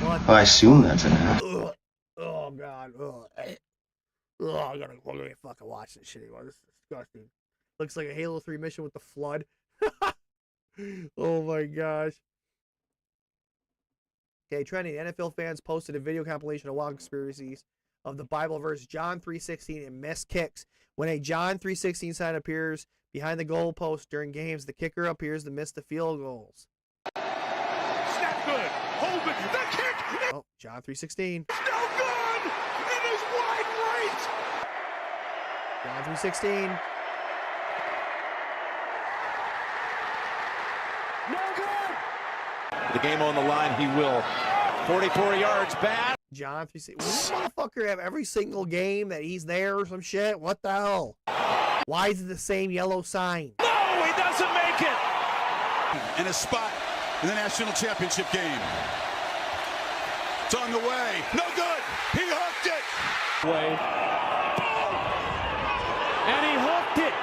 Speaker 2: What?
Speaker 5: Well, I assume that's an ass.
Speaker 2: Ugh. Oh god. Ugh. Oh, I'm gonna fucking watch this shit anymore. This is disgusting. Looks like a Halo 3 mission with the flood. Oh my gosh. Okay, trending. NFL fans posted a video compilation of wild conspiracies of the Bible verse John 3:16 and missed kicks. When a John 3:16 sign appears behind the goalpost during games, the kicker appears to miss the field goals.
Speaker 9: Snap good. Hold it. The kick.
Speaker 2: Oh, John 3:16.
Speaker 9: No good. It is wide right.
Speaker 2: John 3:16.
Speaker 9: No good.
Speaker 6: The game on the line, he will. 44 yards back.
Speaker 2: John 3:16. This motherfucker have every single game that he's there or some shit? What the hell? Why is it the same yellow sign?
Speaker 9: No, he doesn't make it. And a spot in the national championship game. It's on the way. No good. He hooked it.
Speaker 6: Way. And he hooked it.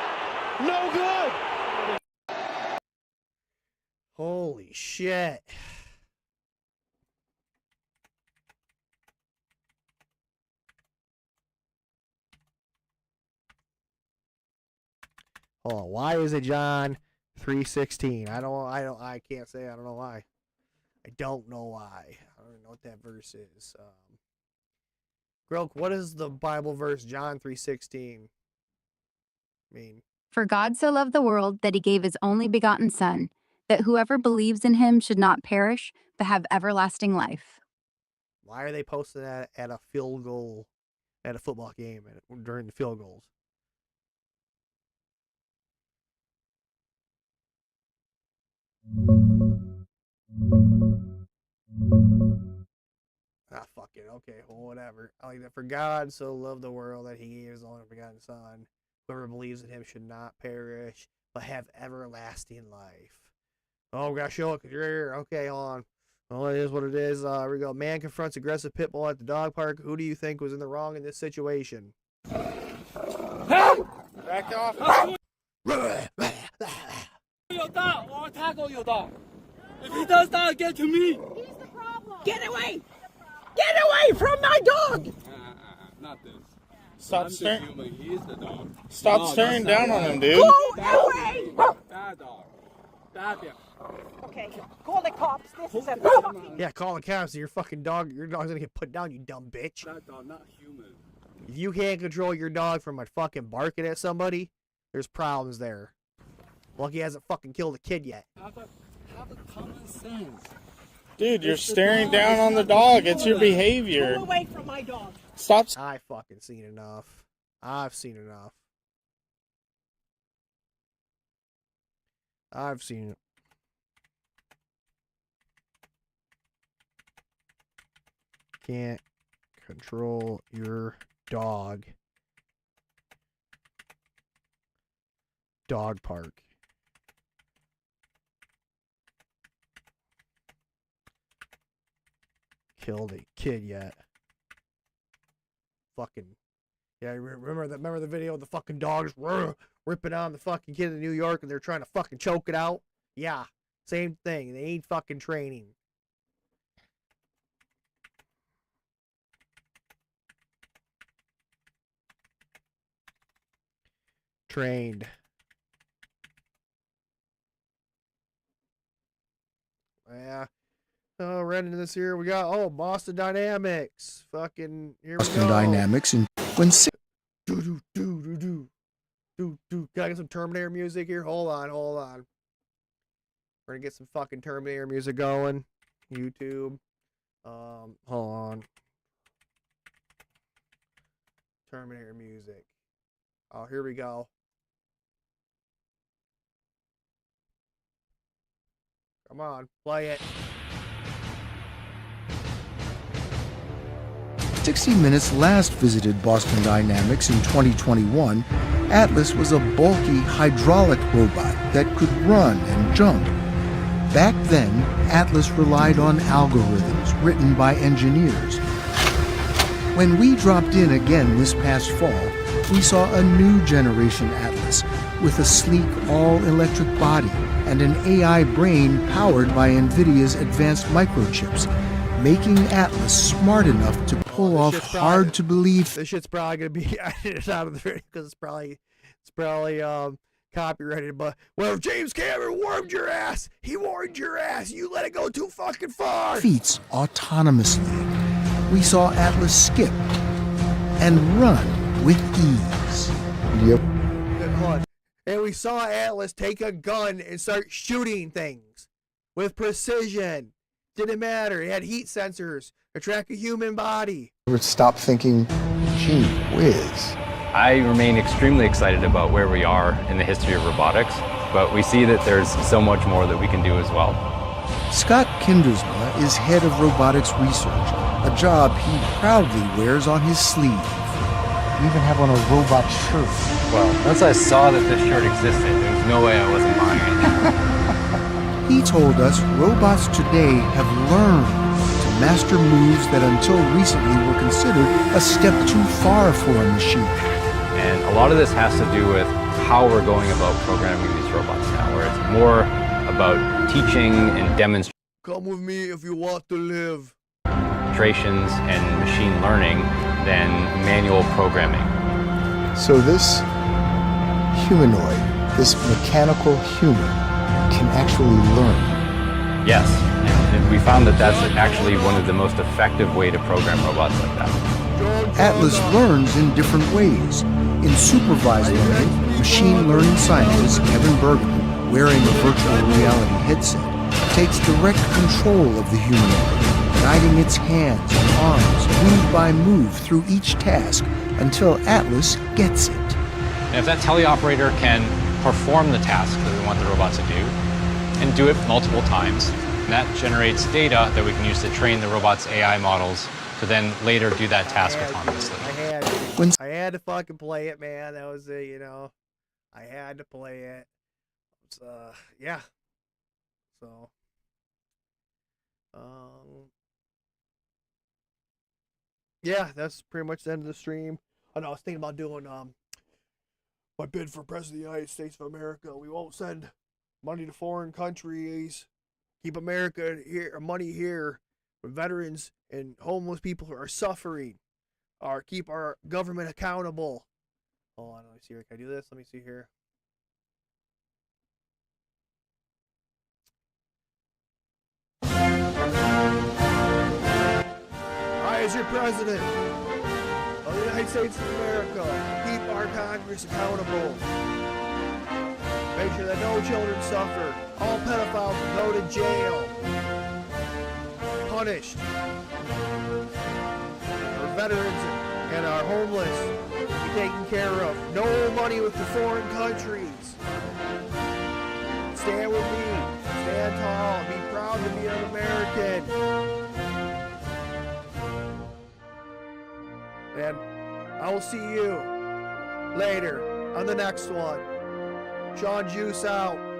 Speaker 6: No good.
Speaker 2: Holy shit. Hold on. Why is it John 3:16? I can't say. I don't know why. I don't know why. I don't even know what that verse is. Grok, what is the Bible verse John 3:16 mean?
Speaker 7: For God so loved the world that he gave his only begotten Son, that whoever believes in him should not perish, but have everlasting life.
Speaker 2: Why are they posting that at a field goal, at a football game, during the field goals? Ah, fuck it. Okay, well, whatever. I like that. For God so loved the world that he gave his only begotten Son. Whoever believes in him should not perish, but have everlasting life. Oh, we gotta show it because you're here. Okay, hold on. Well, it is what it is. Here we go. Man confronts aggressive pit bull at the dog park. Who do you think was in the wrong in this situation?
Speaker 9: Back off.
Speaker 8: If he does that again to me, he's the problem. Get away! Get away from my dog!
Speaker 9: Not this.
Speaker 8: Stop
Speaker 9: staring. He's the dog.
Speaker 8: Stop staring down on him, dude. Go away!
Speaker 9: Bad dog. Bad dog.
Speaker 27: Okay, call the cops. This is a fucking...
Speaker 2: Yeah, call the cops. Your fucking dog. Your dog's gonna get put down, you dumb bitch.
Speaker 15: That dog, not human.
Speaker 2: If you can't control your dog from fucking barking at somebody, there's problems there. Lucky he hasn't fucking killed a kid yet.
Speaker 15: Have a common sense.
Speaker 10: Dude, you're staring down on the dog. It's your behavior.
Speaker 27: Move away from my dog.
Speaker 10: Stop.
Speaker 2: I fucking seen enough. I've seen enough. I've seen it. Can't control your dog. Dog park. Killed a kid yet. Fucking yeah, remember the video of the fucking dogs ripping on the fucking kid in New York and they're trying to fucking choke it out? Yeah, same thing. They ain't fucking training. Trained. Yeah. Oh, right into this here. We got Boston Dynamics. Fucking here we go.
Speaker 11: Boston Dynamics and when
Speaker 2: Can I get some Terminator music here? Hold on. We're gonna get some fucking Terminator music going. YouTube. Hold on. Terminator music. Oh, here we go. Come on, play it.
Speaker 11: 60 Minutes last visited Boston Dynamics in 2021, Atlas was a bulky hydraulic robot that could run and jump. Back then, Atlas relied on algorithms written by engineers. When we dropped in again this past fall, we saw a new generation Atlas with a sleek all-electric body and an AI brain powered by NVIDIA's advanced microchips, making Atlas smart enough to pull off hard-to-believe.
Speaker 2: This shit's probably gonna be edited out of the video because it's probably copyrighted. But well, if James Cameron warned your ass, he warned your ass. You let it go too fucking far.
Speaker 11: Feats autonomously. We saw Atlas skip and run with ease. Yep.
Speaker 2: Hold on. And we saw Atlas take a gun and start shooting things with precision. Didn't matter. It had heat sensors to track a human body.
Speaker 11: Stop thinking, gee whiz.
Speaker 12: I remain extremely excited about where we are in the history of robotics, but we see that there's so much more that we can do as well.
Speaker 11: Scott Kindersma is head of robotics research, a job he proudly wears on his sleeve. You even have on a robot shirt.
Speaker 12: Well, once I saw that this shirt existed, there was no way I wasn't buying it.
Speaker 11: He told us robots today have learned to master moves that until recently were considered a step too far for a machine.
Speaker 12: And a lot of this has to do with how we're going about programming these robots now, where it's more about teaching and demonstrating.
Speaker 2: Come with me if you want to live.
Speaker 12: Demonstrations and machine learning than manual programming.
Speaker 11: So this humanoid, this mechanical human, can actually learn.
Speaker 12: Yes, and we found that that's actually one of the most effective way to program robots like that.
Speaker 11: Atlas learns in different ways. In supervised learning, machine learning scientist Kevin Bergman, wearing a virtual reality headset, takes direct control of the humanoid, guiding its hands and arms move by move through each task until Atlas gets it.
Speaker 12: And if that teleoperator can perform the task that we want the robot to do, and do it multiple times, and that generates data that we can use to train the robot's AI models to then later do that task autonomously.
Speaker 2: I had to fucking play it, man. That was it, I had to play it. Yeah. So, yeah, that's pretty much the end of the stream. I know I was thinking about doing my bid for President of the United States of America. We won't send money to foreign countries. Keep America here, money here, when veterans and homeless people who are suffering. Or keep our government accountable. Hold on, let me see here. Can I do this? Let me see here. Mr. President of the United States of America, keep our Congress accountable. Make sure that no children suffer. All pedophiles go to jail. Punished. Our veterans and our homeless be taken care of. No money with the foreign countries. Stand with me. Stand tall. Be proud to be an American. And I will see you later on the next one. Shawn Juice out.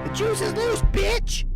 Speaker 2: The juice is loose, bitch!